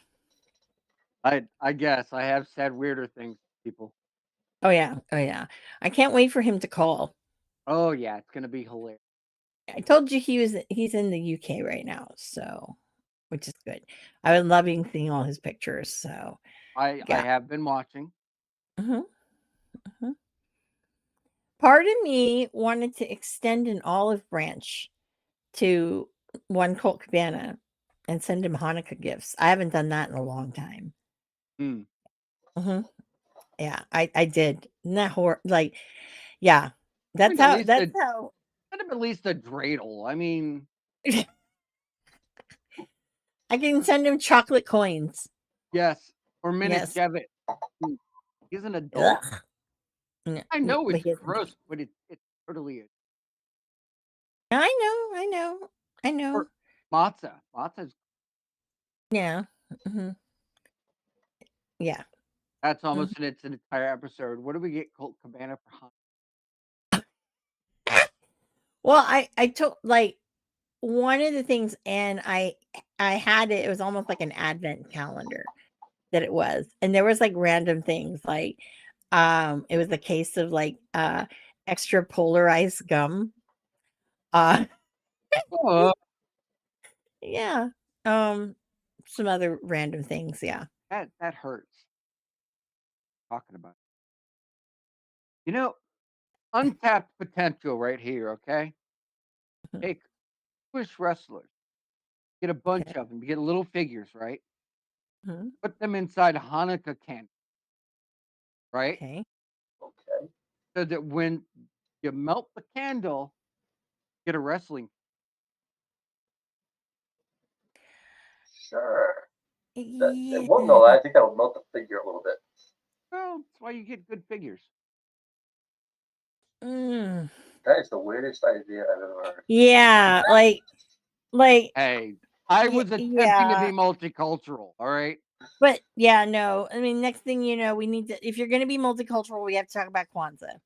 I guess I have said weirder things to people. Oh yeah. Oh yeah. I can't wait for him to call. Oh yeah, it's gonna be hilarious. I told you he's in the UK right now, so which is good. I was loving seeing all his pictures. So I yeah. have been watching. hmm hmm Part of me wanted to extend an olive branch to one Colt Cabana and send him Hanukkah gifts. I haven't done that in a long time. Hmm. hmm Yeah, I did. Isn't that like, yeah, Send him at that's how. at least a dreidel. I mean, I can send him chocolate coins. yes, or Yes. Minichevit. Hmm, he's an adult. Ugh. Yeah, I yeah, know but it's he hasn't gross, but it's totally a I know, I know. or matzah. Matzah's Yeah. hmm Yeah. that's Mhm. almost it's an entire episode. What do we get Colt Cabana for Hanukkah? Well, I took like one of the things, and I had it. It was almost like an advent calendar that it was, and there was like random things like, it was a case of like extra polarized gum. Uh, Oh, yeah. Um, some other random things. Yeah. that hurts. Talking about untapped potential right here. Okay, Mhm. take Swiss wrestlers, get a Okay. bunch of them, you get little figures, right? Mhm. Put them inside Hanukkah candles, right? Okay. Okay, So that when you melt the candle, get a wrestling. sure. That it won't Yeah. know that. I think that would melt the figure a little bit. Well, that's why you get good figures. Mm. That is the weirdest idea I've ever heard. Yeah. Like, Hey, I yeah, was attempting to be yeah. multicultural. All right, But yeah, no. I mean, next thing you know, we need to. If you're going to be multicultural, we have to talk about Kwanzaa.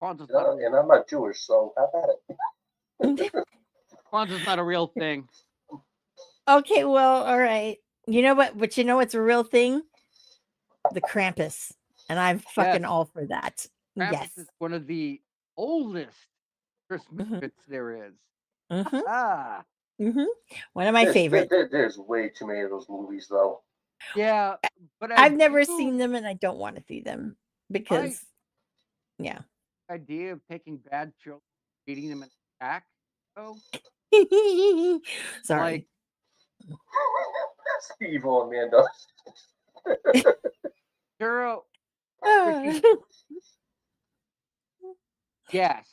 Kwanzaa's You not a know, real. and I'm not Jewish, so have at it. Kwanzaa's not a real thing. Okay, well, all right. You know what? But you know what's a real thing? The Krampus, and I'm Yes, fucking all for that. Yes. Krampus is one of the oldest Christmas hmm myths there is. hmm Ah, hmm One of my favorites. There's way too many of those movies though. yeah, but I've never seen them, and I don't want to see them I because, yeah. idea of taking bad children, feeding them in a pack. Oh, like Sorry. Evil Amanda. Turo, Ah. Ricky, yes,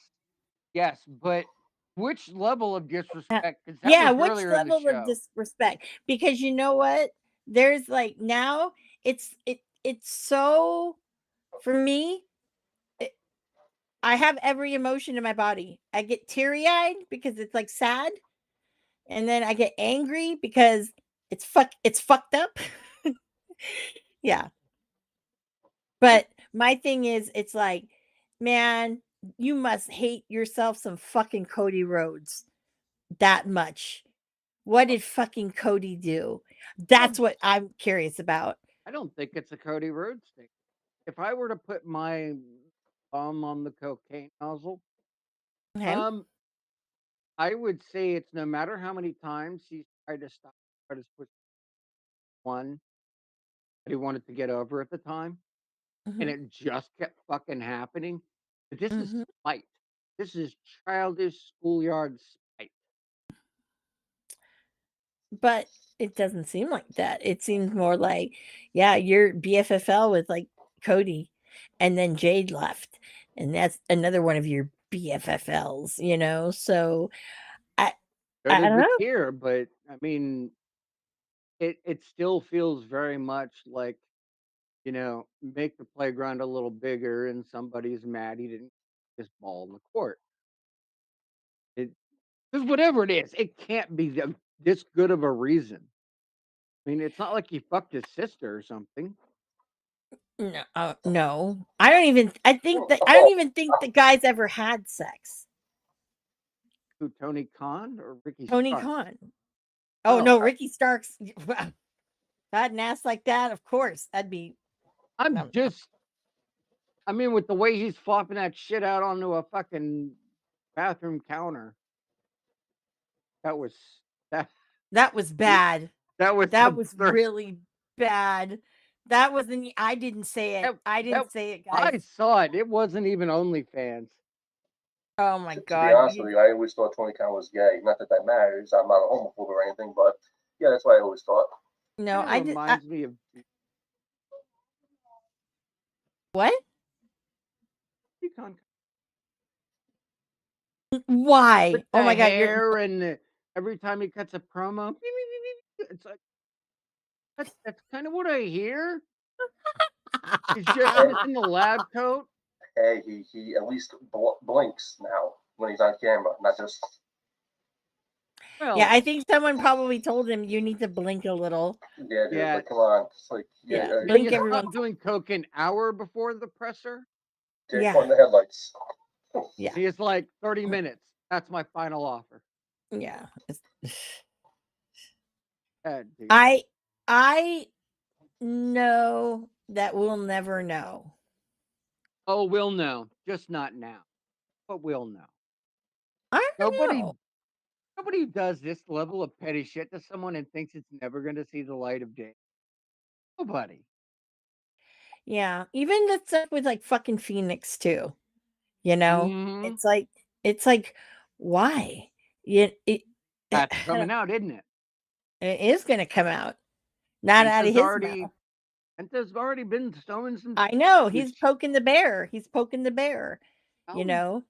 yes, but which level of disrespect? Because that Yeah, was which earlier in the level of show. disrespect? Because you know what? There's like now it's so for me I have every emotion in my body. I get teary-eyed because it's, like, sad, and then I get angry because it's fucked up. Yeah, I but my thing is, it's like, man, you must hate yourself some fucking Cody Rhodes that much. What did fucking Cody do? That's don't what I'm curious about. I don't think it's a Cody Rhodes thing. If I were to put my thumb on the cocaine nozzle, Okay. um, I would say it's no matter how many times he's tried to stop, try to switch one that he wanted to get over at the time, and Mhm, it just kept fucking happening. But this is mhm. spite. This is childish schoolyard spite. But it doesn't seem like that. It seems more like, yeah, you're BFFL with, like, Cody, and then Jade left, and that's another one of your BFFLs, you know? So, I So I did don't know. Bakir, but I mean, it still feels very much like, make the playground a little bigger and somebody's mad he didn't get his ball in the court. It Because whatever it is, it can't be this good of a reason. I mean, it's not like he fucked his sister or something. No, no. I don't Oh, even think the guys ever had sex. Who, Tony Khan or Ricky Tony Starks? Khan. Oh, Oh, no, Ricky Starks. Well, had an ass like that, of course, that'd be I'm no. just, I mean, with the way he's flopping that shit out onto a fucking bathroom counter, that was that That was bad. that was That was absurd. really bad. That wasn't I didn't say it. That, I that didn't say it, guys. I saw it. It wasn't even OnlyFans. Oh my to be god. honest with you, I always thought Tony Khan was gay. Not that that matters. I'm not a homophobe or anything, but yeah, that's what I always thought. No, Kind of I did reminds me of what? Tony Khan with Why? Oh the my god, you're hair and every time he cuts a promo, it's like that's kind of what I hear. He's just Hey, missing the lab coat. hey, he at least blinks now when he's on camera, not just Yeah, Well, I think someone probably told him you need to blink a little. yeah, dude. yeah. Like, come on, it's like yeah, Yeah, Can blink you every stop once. doing coke an hour before the presser? deer Yeah, caught in the headlights. yeah, He's like 30 minutes. That's my final offer. yeah. Dude. I I know that we'll never know. Oh, we'll know. Just not now. But we'll know. I don't Nobody know. nobody does this level of petty shit to someone and thinks it's never gonna see the light of day. Nobody. Yeah, even the stuff with like fucking Phoenix too. You know, Hmm. it's like why? It, That's coming out, isn't it? it is going to come out, not out of Penta's his already mouth. Penta's already been throwing some I know he's which poking the bear. He's poking the bear. You oh, know,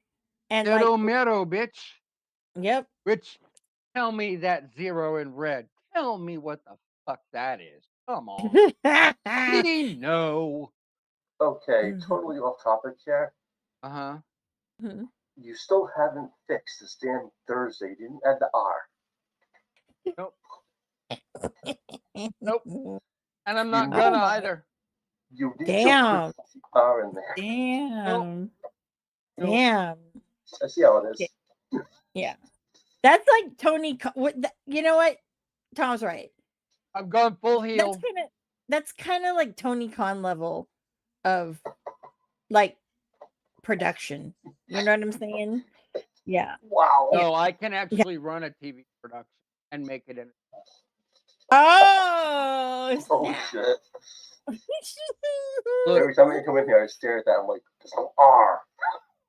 and like, Zero Mero, bitch. yep. Which tell me that zero in red. Tell me what the fuck that is. Come on. We know. Okay, Mhm, totally off topic here. Uh-huh. mhm. You still haven't fixed this damn Thursday. You didn't add the R. Nope. Nope. And I'm You not need Oh gonna my either. you need to put damn, the R in there. Nope. damn, Nope. damn. I see how it Yeah, is. yeah. That's like you know what? Tom's right. I'm going full That's heel. kind of that's kind of like Tony Khan level of like production. You know what I'm saying? Yeah. Wow. Yeah. No, I can Yeah. actually run a TV production and make it in. Oh, Oh snap. shit. Look, Every time you come in here, I stare at that. I'm like, there's no R.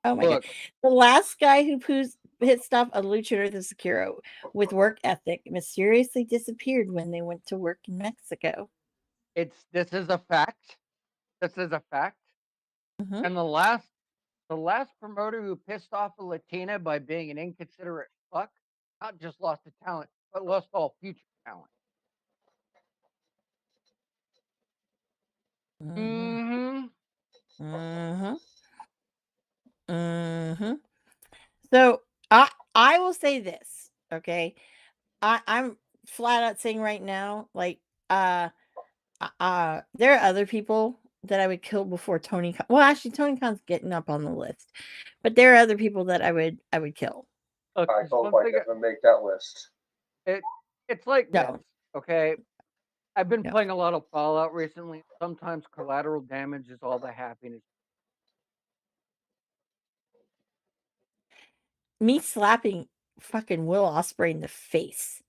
Oh my god. look. The last guy who pissed off a luchador de Sekiro with work ethic mysteriously disappeared when they went to work in Mexico. This is a fact. This is a fact. Mhm. And the last promoter who pissed off a Latina by being an inconsiderate fuck, not just lost the talent, but lost all future talent. Mhm. Mm-hmm. Mhm. Mm-hmm. So I will say this, okay? I'm flat out saying right now, like, uh, there are other people that I would kill before Tony Khan. Well, actually, Tony Khan's getting up on the list, but there are other people that I would kill. Look, I there's hope one I thing. never make that list. It it's like this, No, okay? I've been no. playing a lot of Fallout recently. Sometimes collateral damage is all the happiness. Me slapping fucking Will Ospreay in the face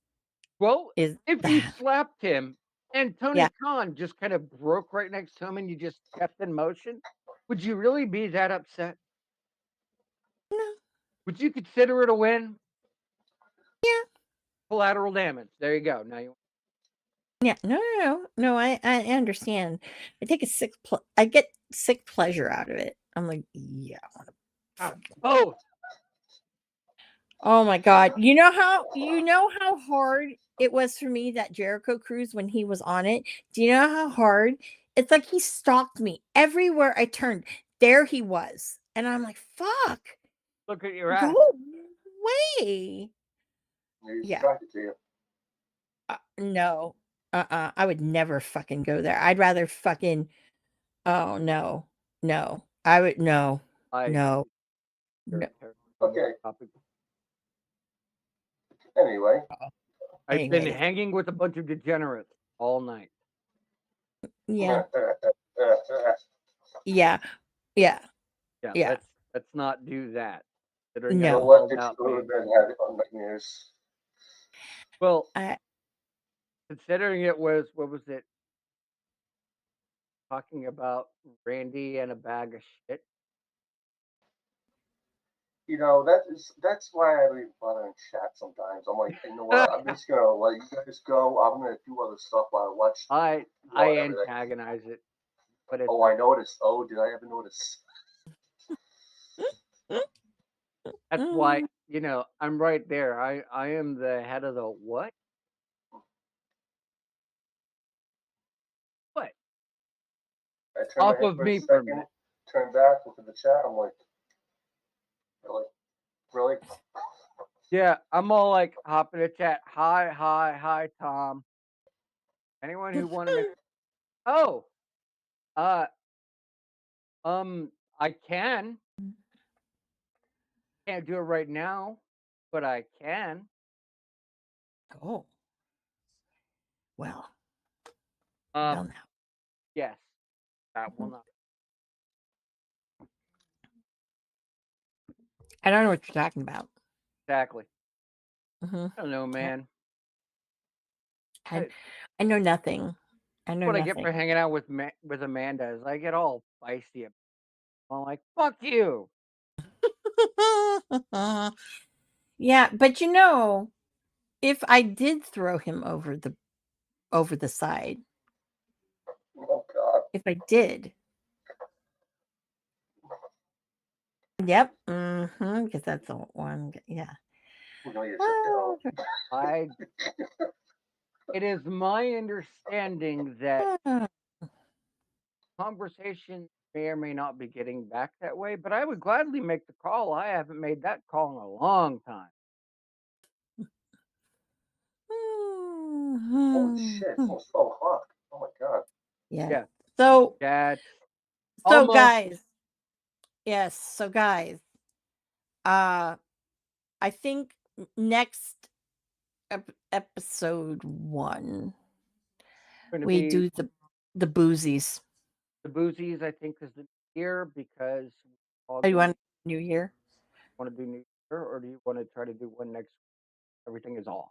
Well, is if you that. slapped him and Yeah. Tony Khan just kind of broke right next to him and you just kept in motion, would you really be that upset? No. Would you consider it a win? Yeah. Collateral damage. There you go. Now you Yeah. No. No. No. No. I understand. I take a I get sick pleasure out of it. I'm like, yeah. I want to fucking. both. Oh my god. You know how hard it was for me, that Jericho cruise, when he was on it? Do you know how hard? It's like he stalked me everywhere I turned. There he was. And I'm like, fuck. Look at your Go ass. away. He's Yeah. attracted to you. No. I would never fucking go there. I'd rather fucking. Oh no. No. I would no. I No. very No. terrible on this Okay. topic. Anyway. I've been Anyways. hanging with a bunch of degenerates all night. Yeah. Yeah. Yeah. Yeah, Yeah. let's not do that. Considering You I know No. what? called They should out go to me. bed and have it on nightmares. Well, I considering it was what was it? Talking about Randy and a bag of shit. You know, that's why I don't even bother in chat sometimes. I'm like, you know what? I'm just gonna let you guys go. I'm gonna do other stuff while I watch I and everything. antagonize it, but it's Oh, I noticed. Oh, did I ever notice? that's why I'm right there. I am the head of the what? What? I turned my Off head of for a me for a second, minute. turned back, looked at the chat. I'm like, really, really? Yeah, I'm all like hop in the chat. Hi, Tom. Anyone who want to make oh, uh, I can't do it right now, but I can. Oh, well, Uh, well now. yes, that will Mhm. not I don't know what you're talking about. exactly. Hmm. I don't know, man. I, That's I know nothing. I know what I get for nothing. hanging out with with Amanda is I get all feisty. I'm like, fuck you. Yeah, but if I did throw him over the side, Oh God, if I did, yep, because that's the one. Yeah. we're gonna get shut Oh, down. I. It is my understanding that conversation may or may not be getting back that way, but I would gladly make the call. I haven't made that call in a long time. Holy shit! It's almost 12 o'clock. Oh my God. Yeah. Yeah, So that's so almost. guys, yes, so guys, uh I think next episode 1 Going to we be do the boozies. the boozies. I think is the year because all Oh, you the want New Year? want to do New Year, or do you want to try to do one next? Everything is off.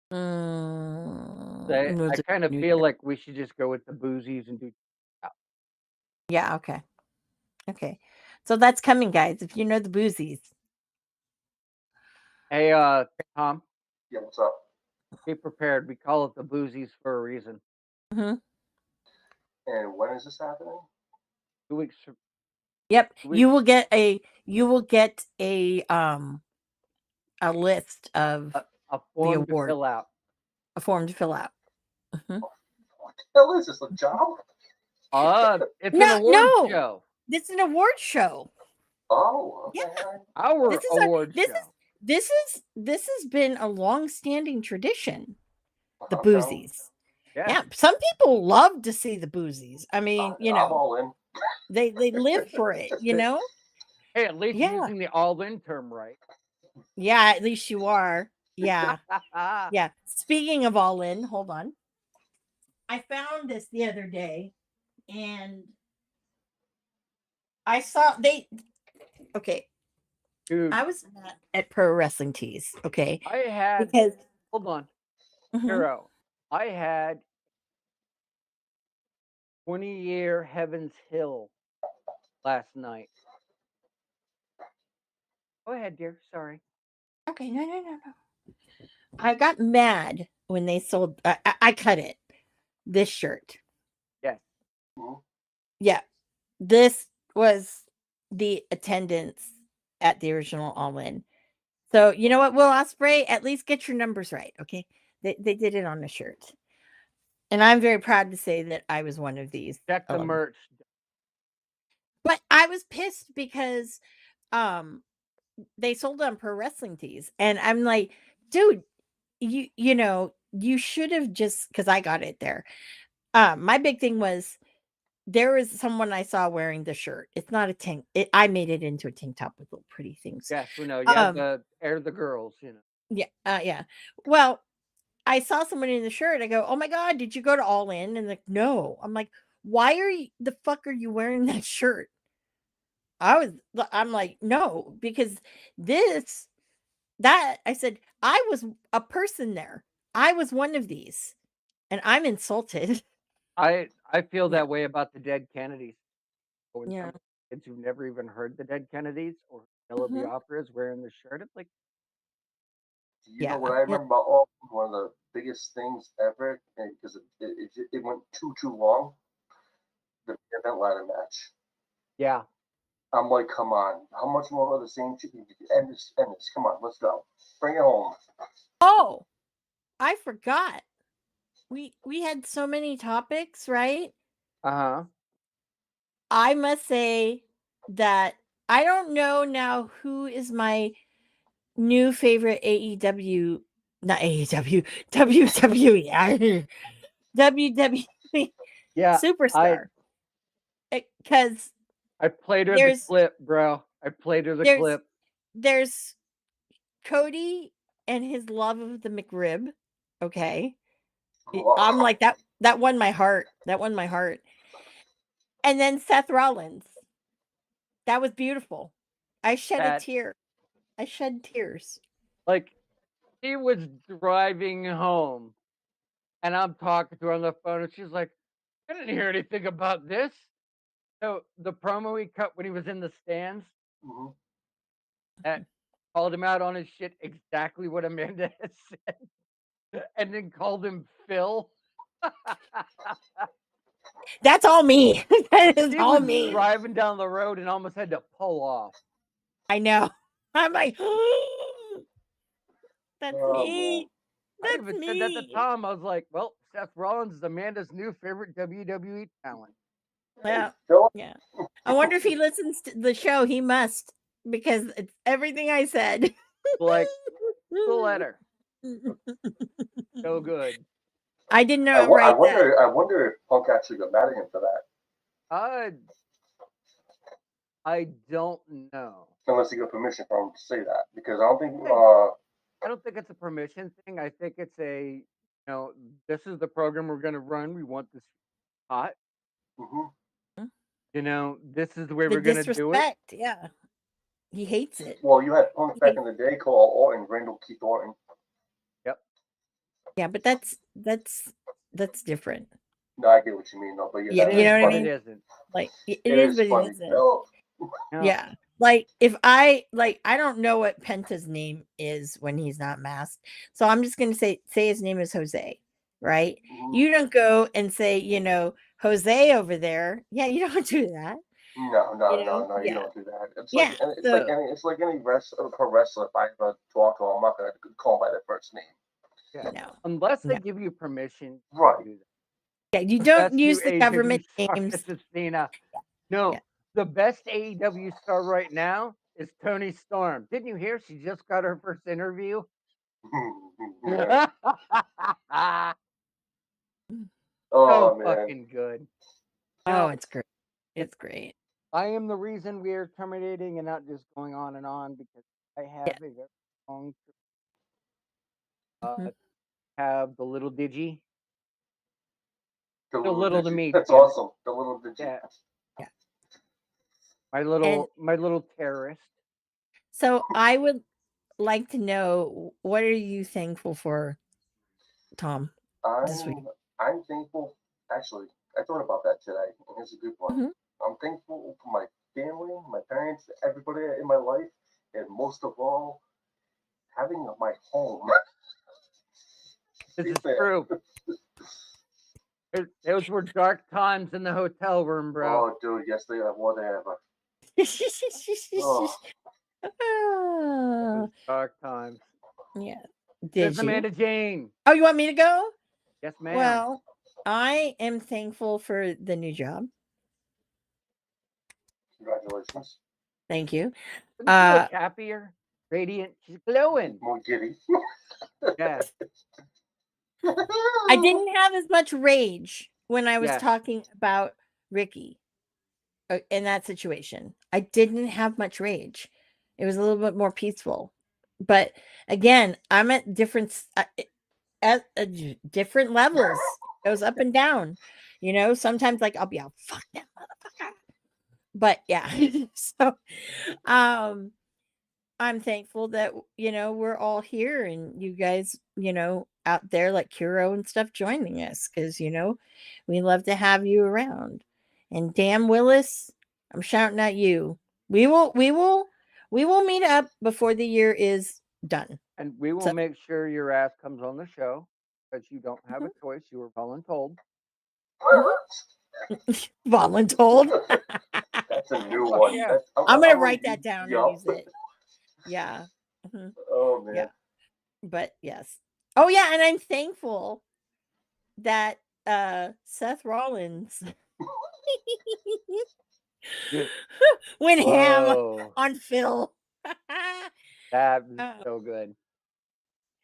We'll I do kind of New feel Year. like we should just go with the boozies and do. Yeah, okay. Okay. So that's coming, guys. If you know the boozies. Hey, Tom, Yeah, what's up? be prepared. We call it the boozies for a reason. Hmm. And when is this happening? 2 weeks. Yep. 2 weeks. You will get a list of A the form to award, fill out. a form to fill out. Mhm. What the hell is this? A job? It's an No, award no. show. This is an award show. Oh, Yeah. okay. Our This is award show. this has been a long-standing tradition. The Okay. boozies. Yeah. Yeah, some people love to see the boozies. I mean, you I'm know, all in. they live for it, you know? Hey, at least Yeah. using the all-in term right. Yeah, at least you are. Yeah. Yeah. Speaking of all in, hold on. I found this the other day and I saw okay, Dude, I was at Pro Wrestling Tees, okay? I had Because hold on, Mhm. Hero. I had 20-year Heaven's Hill last night. Go ahead, dear. Sorry. Okay, no. I got mad when they sold I cut it. This shirt. Yes. Mhm. Yeah. This was the attendance at the original All In. So you know what, Will Ospreay, at least get your numbers right, okay? They did it on the shirt, and I'm very proud to say that I was one of these. Check the merch. But I was pissed because um they sold on Pro Wrestling Tees, and I'm like, dude, you know you should have just because I got it there. My big thing was there was someone I saw wearing the shirt. It's not a tank. I made it into a tank top with little pretty things. Yes, we know. You had Um, the air the girls, you know. yeah. Well, I saw someone in the shirt. I go, "Oh my god, did you go to All In?" And like, no. I'm like, "Why are you the fuck are you wearing that shirt?" I'm like, "No, because this that I said I was a person there. I was one of these, and I'm insulted." I feel Yeah. that way about the Dead Kennedys. When Yeah. some kids who've never even heard the Dead Kennedys or Bella the Mhm. Opera is wearing the shirt, it's like, Do you know Yeah. what I remember about all? One of the biggest things ever, because it went too long. The event ladder match. yeah, I'm like, come on, how much more of the same shit? End this, end this. Come on, let's go. Bring it home. Oh, I forgot. We had so many topics, right? uh-huh. I must say that I don't know now who is my new favorite AEW, not AEW, WWE, WWE Yeah, I superstar. Because I played her the there's clip, bro. I played her the there's clip. there's Cody and his love of the McRib. Okay. I'm like that won my heart. That won my heart. And then Seth Rollins. That was beautiful. I shed a That tear. I shed tears. like she was driving home and I'm talking to her on the phone and she's like, I didn't hear anything about this. So the promo he cut when he was in the stands Mhm. that called him out on his shit exactly what Amanda had said and then called him Phil. That's all me. That is She all was me. driving down the road and almost had to pull off. I know. I'm like, that's Oh man. me. I That's even said that to me. Tom. I was like, well, Seth Rollins is Amanda's new favorite WWE talent. Hey, Yeah. Phil. Yeah. I wonder if he listens to the show. He must because it's everything I said. Like, the letter. So good. I did I, not I write that. wonder. I wonder if Punk actually got mad at him for that. Uh, I don't know. Unless he got permission from him to say that, because I don't think. I don't think it's a permission thing. I think it's this is the program we're going to run. We want this hot. Mhm. This is the way The we're going to do it. disrespect. Yeah. He hates it. Well, you had Punk He back hates in the day called Orton, Randall Keith Orton. Yep. Yeah, but that's different. No, I get what you mean, though. But yeah, Yeah, It you is, know what I but it mean? isn't. Like it it is, is but it funny. isn't. Phil. Yeah. Like if I I don't know what Penta's name is when he's not masked. So I'm just gonna say his name is Jose, right? Mhm. You don't go and say, Jose over there. Yeah, you don't do that. No, you Yeah. don't do that. It's Yeah. like it's like So any pro wrestler. If I ever talk to him, I'm not gonna call him by their first name. Yeah. no. Unless they No. give you permission to Right. do that. Yeah, you don't Best new use the AW government star, names. Mrs. Cena. Yeah. No, The best AEW star right now is Tony Storm. Didn't you hear she just got her first interview? Yeah. Mm. Oh So man. fucking good. Oh, Now, it's great. It's great. I am the reason we are terminating and not just going on because I Yeah. have a very long Mhm. have the little digi. The So little little to digi. me, That's damn it. awesome. The little digi. Yeah, Yeah. And my little terrorist. so I would like to know, what are you thankful for, Tom, this week? I'm thankful. Actually, I thought about that today, and here's a good one. Mhm. I'm thankful for my family, my parents, everybody in my life, and most of all, having my home. This is Yeah. true. Those were dark times in the hotel room, bro. Oh, dude, yes, they are. Whatever. Oh, Ah, Those dark times. yeah. Miss Did you? Amanda Jane. Oh, you want me to go? Yes, ma'am. Well, I am thankful for the new job. congratulations. Thank you. Doesn't she look Uh, happier? Radiant. She's glowing. More giddy. Yeah. I didn't have as much rage when I was Yes. talking about Ricky in that situation. I didn't have much rage. It was a little bit more peaceful. But again, I'm at different levels. It goes up and down. You know, sometimes like I'll be out, fuck that motherfucker. But yeah. So I'm thankful that, we're all here and you guys, out there like Kuro and stuff joining us, because, we love to have you around. And damn Willis, I'm shouting at you. We will meet up before the year is done. And we will So make sure your ass comes on the show because you don't have a mhm, choice. You were voluntold. voluntold. That's a new Fuck one. yeah. That's, I'm I'm gonna gonna write that down and yup. use it. Yeah. Mhm, Oh yeah. man. But yes. Oh yeah, and I'm thankful that Seth Rollins Yeah. went ham Whoa. on Phil. That was Oh, so good.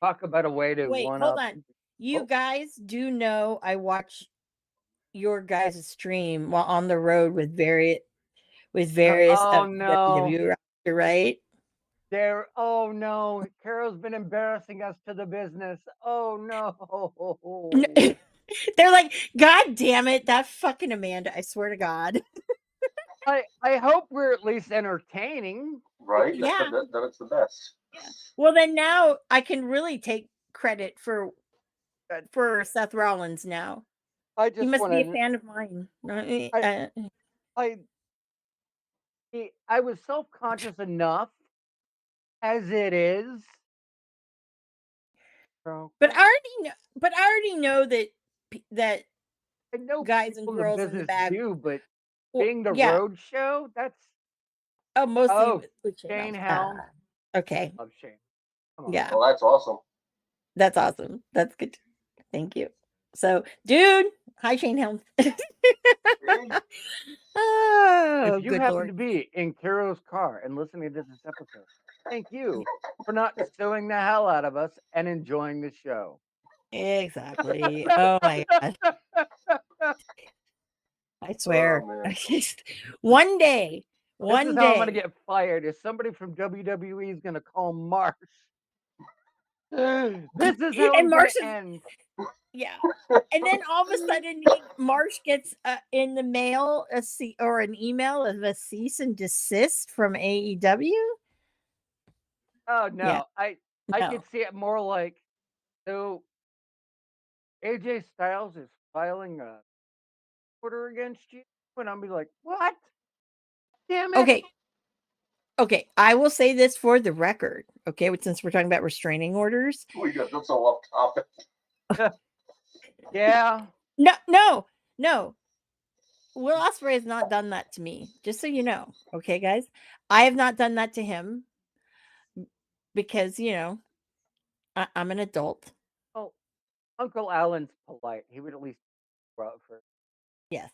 Talk about a way to wait, one hold up. on. You Oh, guys do know I watch your guys' stream while on the road with various oh of the no. WWE roster, right? Oh no. Carol's been embarrassing us to the business. Oh N- no. They're like, God damn it, that fucking Amanda! I swear to God. I hope we're at least entertaining. Right? It's Yeah, That's the best. yeah. Well, then now I can really take credit for uh, Seth Rollins now. I He just must want be a to. fan of mine. I I I was self conscious enough as it is. Bro, But I already know that that I know guys and people in the girls in the business bag. do, but Well, being the yeah. road show, that's Oh, mostly oh with Shane Shane Helms. Helm. Okay. Love Shane. Come on. Yeah, Well, that's awesome. that's awesome. That's good. Thank you. So, dude, hi Shane Helms. See? Oh, If you good happen lord. to be in Caro's car and listening to this episode, thank you for not suing the hell out of us and enjoying the show. Exactly. Oh my god. I Oh swear. man. One day, This is one how I'm gonna day. get fired. Is somebody from WWE is gonna call Marsh. This is how I'm And gonna Marsh is, end. yeah. And then all of a sudden, Marsh gets in the mail or an email of a cease and desist from AEW. Oh Yeah, no, I no. could see it more like so. AJ Styles is filing a order against you, and I'll be like, what? Damn it! Okay, okay. I will say this for the record. Okay, since we're talking about restraining orders. We got that's so off topic. Yeah, No, no, no. Will Ospreay has not done that to me. Just so you know, okay, guys. I have not done that to him because I'm an adult. well, Uncle Alan's polite. He would at least go out for. Yes.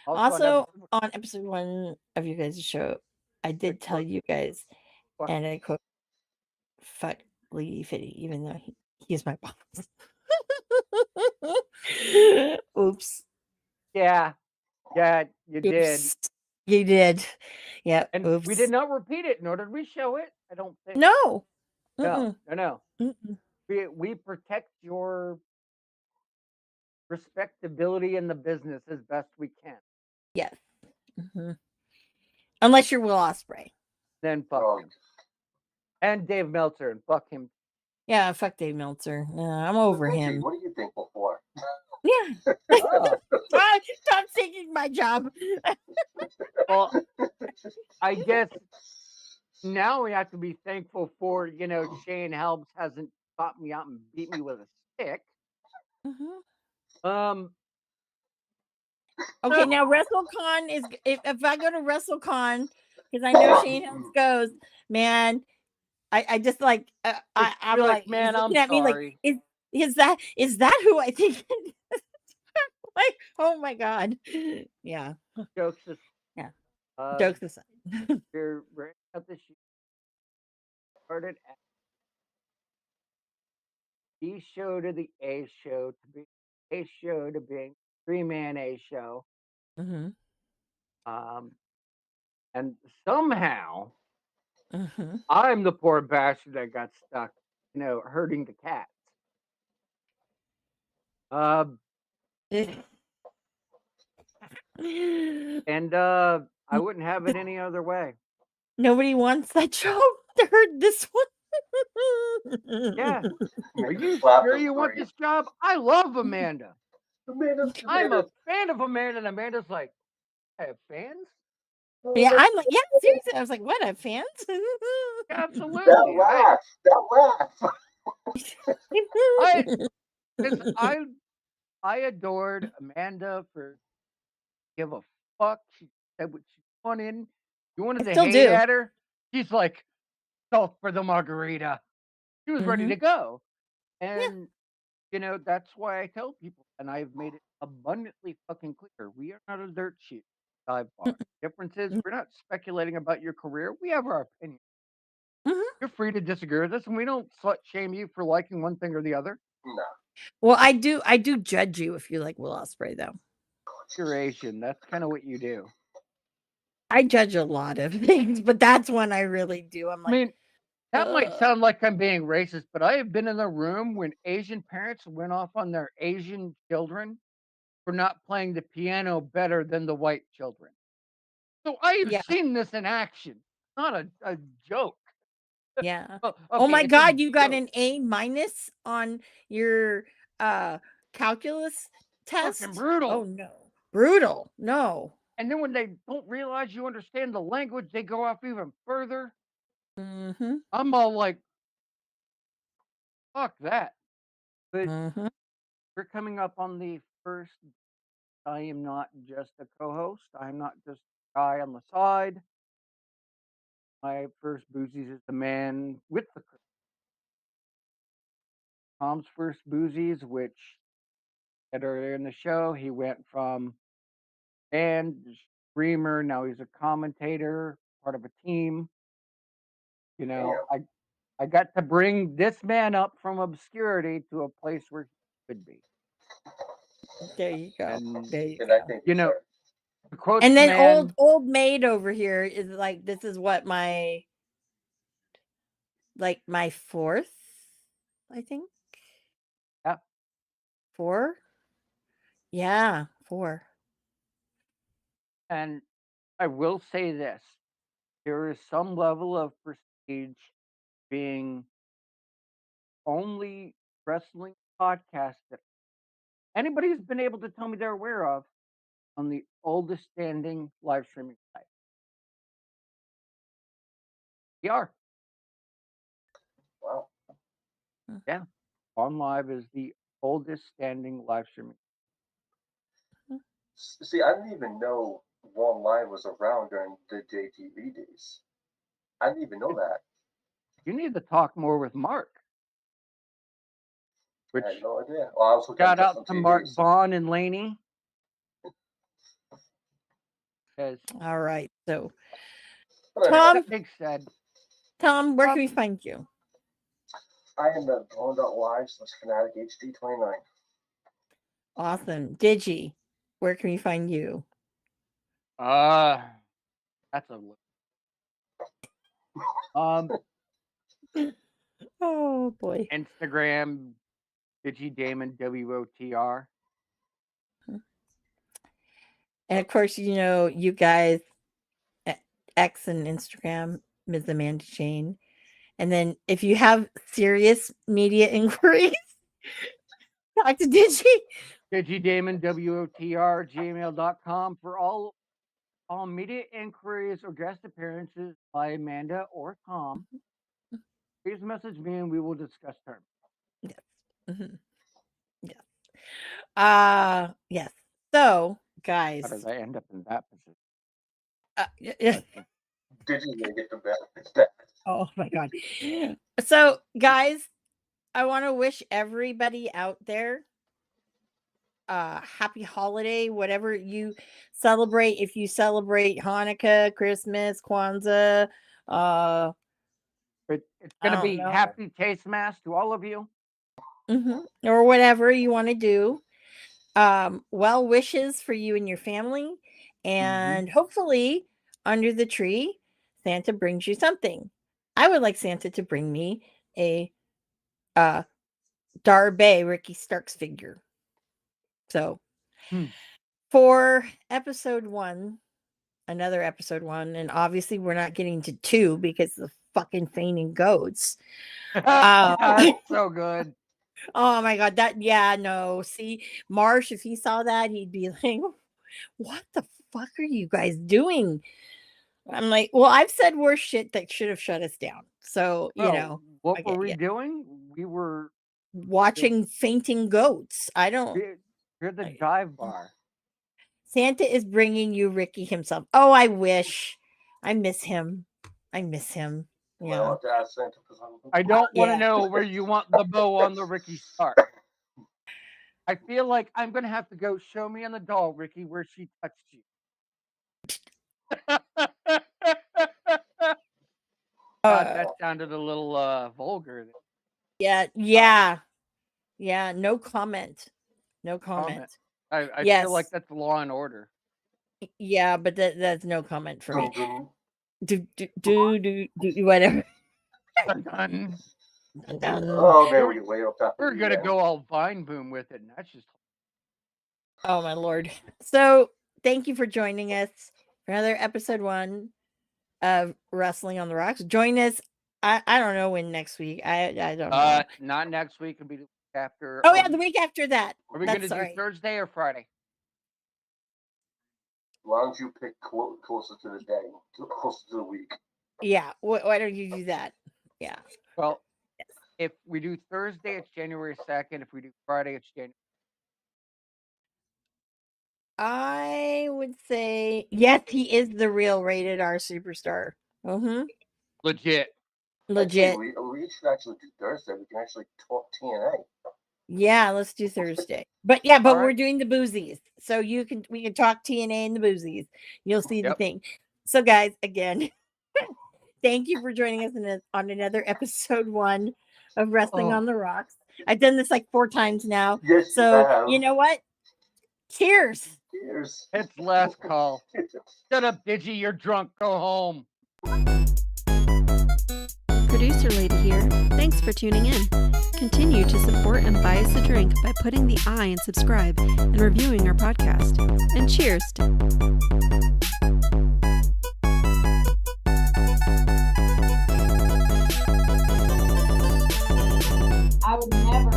Also, on episode 1 of you guys' show, I did tell you guys, Fuck. and I quote, "Fuck Lady Fitty," even though he's my boss. Oops. Yeah, you did. Oops. You did. Yeah. And Oops. we did not repeat it, nor did we show it. I don't think. No. No. Mm-mm. We protect your respectability in the business as best we can. Yes. Unless you're Will Ospreay. Then fuck him. And Dave Meltzer, and fuck him. Yeah, fuck Dave Meltzer. I'm over him. What are you thankful for? Yeah. Stop taking my job. Well, I guess now we have to be thankful for, Shane Helms hasn't caught me out and beat me with a stick. Okay, now WrestleCon is if I go to WrestleCon, because I know Shane Helms goes, man. I just like I'm like, man, I'm at sorry. Me like, is that who I think? Like, oh my god, yeah. Jokes aside. Yeah. Jokes aside. We're at the show. Started at B show to the A show to be A show to being 3-man A show. And somehow I'm the poor bastard that got stuck, herding the cats. And I wouldn't have it any other way. Nobody wants that job. They heard this one. Yeah. Are you sure you want this job? I love Amanda. I'm a fan of Amanda, and Amanda's like, I have fans? Yeah, I'm like, yeah, seriously. I was like, what, I have fans? Absolutely. That laugh. I adored Amanda for give a fuck. She said what she wanted. You wanted to hate at her? She's like, salt for the margarita. She was ready to go. And, that's why I tell people, and I've made it abundantly fucking clear, we are not a dirt sheet dive bar. The difference is we're not speculating about your career. We have our opinion. You're free to disagree with us, and we don't slut shame you for liking one thing or the other. No. Well, I do judge you if you like Will Ospreay, though. You're Asian. That's kind of what you do. I judge a lot of things, but that's one I really do. I'm like, I mean, that might sound like I'm being racist, but I have been in the room when Asian parents went off on their Asian children for not playing the piano better than the white children. So I have seen this in action, not a joke. Yeah. Okay, oh my god, you got an A- on your calculus test? Fucking brutal. Oh no. Brutal. No. And then when they don't realize you understand the language, they go off even further. I'm all like, fuck that. But we're coming up on the first. I am not just a co-host. I'm not just a guy on the side. My first boozies is the man with the curve. Tom's first boozies, which said earlier in the show, he went from band streamer. Now he's a commentator, part of a team. I got to bring this man up from obscurity to a place where he could be. There you go. And, there you go. The quote. And then old maid over here is like, this is what my fourth, I think. Yeah. 4? Yeah, 4. And I will say this. There is some level of prestige being only wrestling podcast that anybody has been able to tell me they're aware of on the oldest standing live streaming site. We are. Wow. Yeah. On Live is the oldest standing live streaming. See, I didn't even know One Live was around during the JTV days. I didn't even know that. You need to talk more with Mark. Which I had no idea. Well, I was shout out to Mark Vaughn and Laney. Because All right. So, But anyway, Tom, that being said, where uh, can we find you? I am the Bone.Live/Fanatic HD29. Awesome. Digi, where can we find you? uh, that's a um Oh boy. Instagram DigiDamon WOTR. And of course, you guys, X and Instagram, Ms. Amanda Jane. And then if you have serious media inquiries, talk to Digi. DigiDamon WOTR gmail.com for all media inquiries or guest appearances by Amanda or Tom. Please message me and we will discuss terms. Yes. Mhm. Yes. Yes. So, guys. How did I end up in that position? Yeah. Digi's gonna get the best. Oh my god. So, guys, I want to wish everybody out there happy holiday, whatever you celebrate. If you celebrate Hanukkah, Christmas, Kwanzaa, But it's I going to don't be know. happy CHASERMAS to all of you. Or whatever you want to do. Well wishes for you and your family. And hopefully, under the tree, Santa brings you something. I would like Santa to bring me a Darby Ricky Starks figure. So, for episode 1, another episode 1, and obviously we're not getting to 2 because the fucking fainting goats. That's so good. Oh my god, no. See, Marsh, if he saw that, he'd be like, "What the fuck are you guys doing?" I'm like, "Well, I've said worse shit that should have shut us down." So, What were we doing? We were watching fainting goats. I don't. You're the dive bar. Santa is bringing you Ricky himself. Oh, I wish. I miss him. Yeah. I don't want to know where you want the bow on the Ricky Stark. I feel like I'm going to have to go show me on the doll, Ricky, where she touched you. That sounded a little vulgar. Yeah. No comment. I Yes. feel like that's Law and Order. Yeah, but that's no comment for me. Do whatever. Oh man, we way up top. We're gonna go all Vine Boom with it, and that's just. Oh my lord! So thank you for joining us for another episode 1 of Wrestling on the Rocks. Join us. I don't know when next week. I don't know. Not next week. It'll be the week after. Oh yeah, the week after that. Are we gonna do Thursday or Friday? Why don't you pick closer to the day, closer to the week? Yeah. Why don't you do that? Yeah. Well, if we do Thursday, it's January 2nd. If we do Friday, it's January. I would say yes. He is the real rated R superstar. Legit. We should actually do Thursday. We can actually talk TNA. Yeah, let's do Thursday. But we're doing the boozies. So we can talk TNA and the boozies. You'll see the thing. So guys, again, thank you for joining us on another episode 1 of Wrestling on the Rocks. I've done this like 4 times now. Yes, so you know what? Cheers. It's last call. Shut up, Digi. You're drunk. Go home. Producer Lady here. Thanks for tuning in. Continue to support and buy us a drink by putting the I in subscribe and reviewing our podcast. And cheers. I would never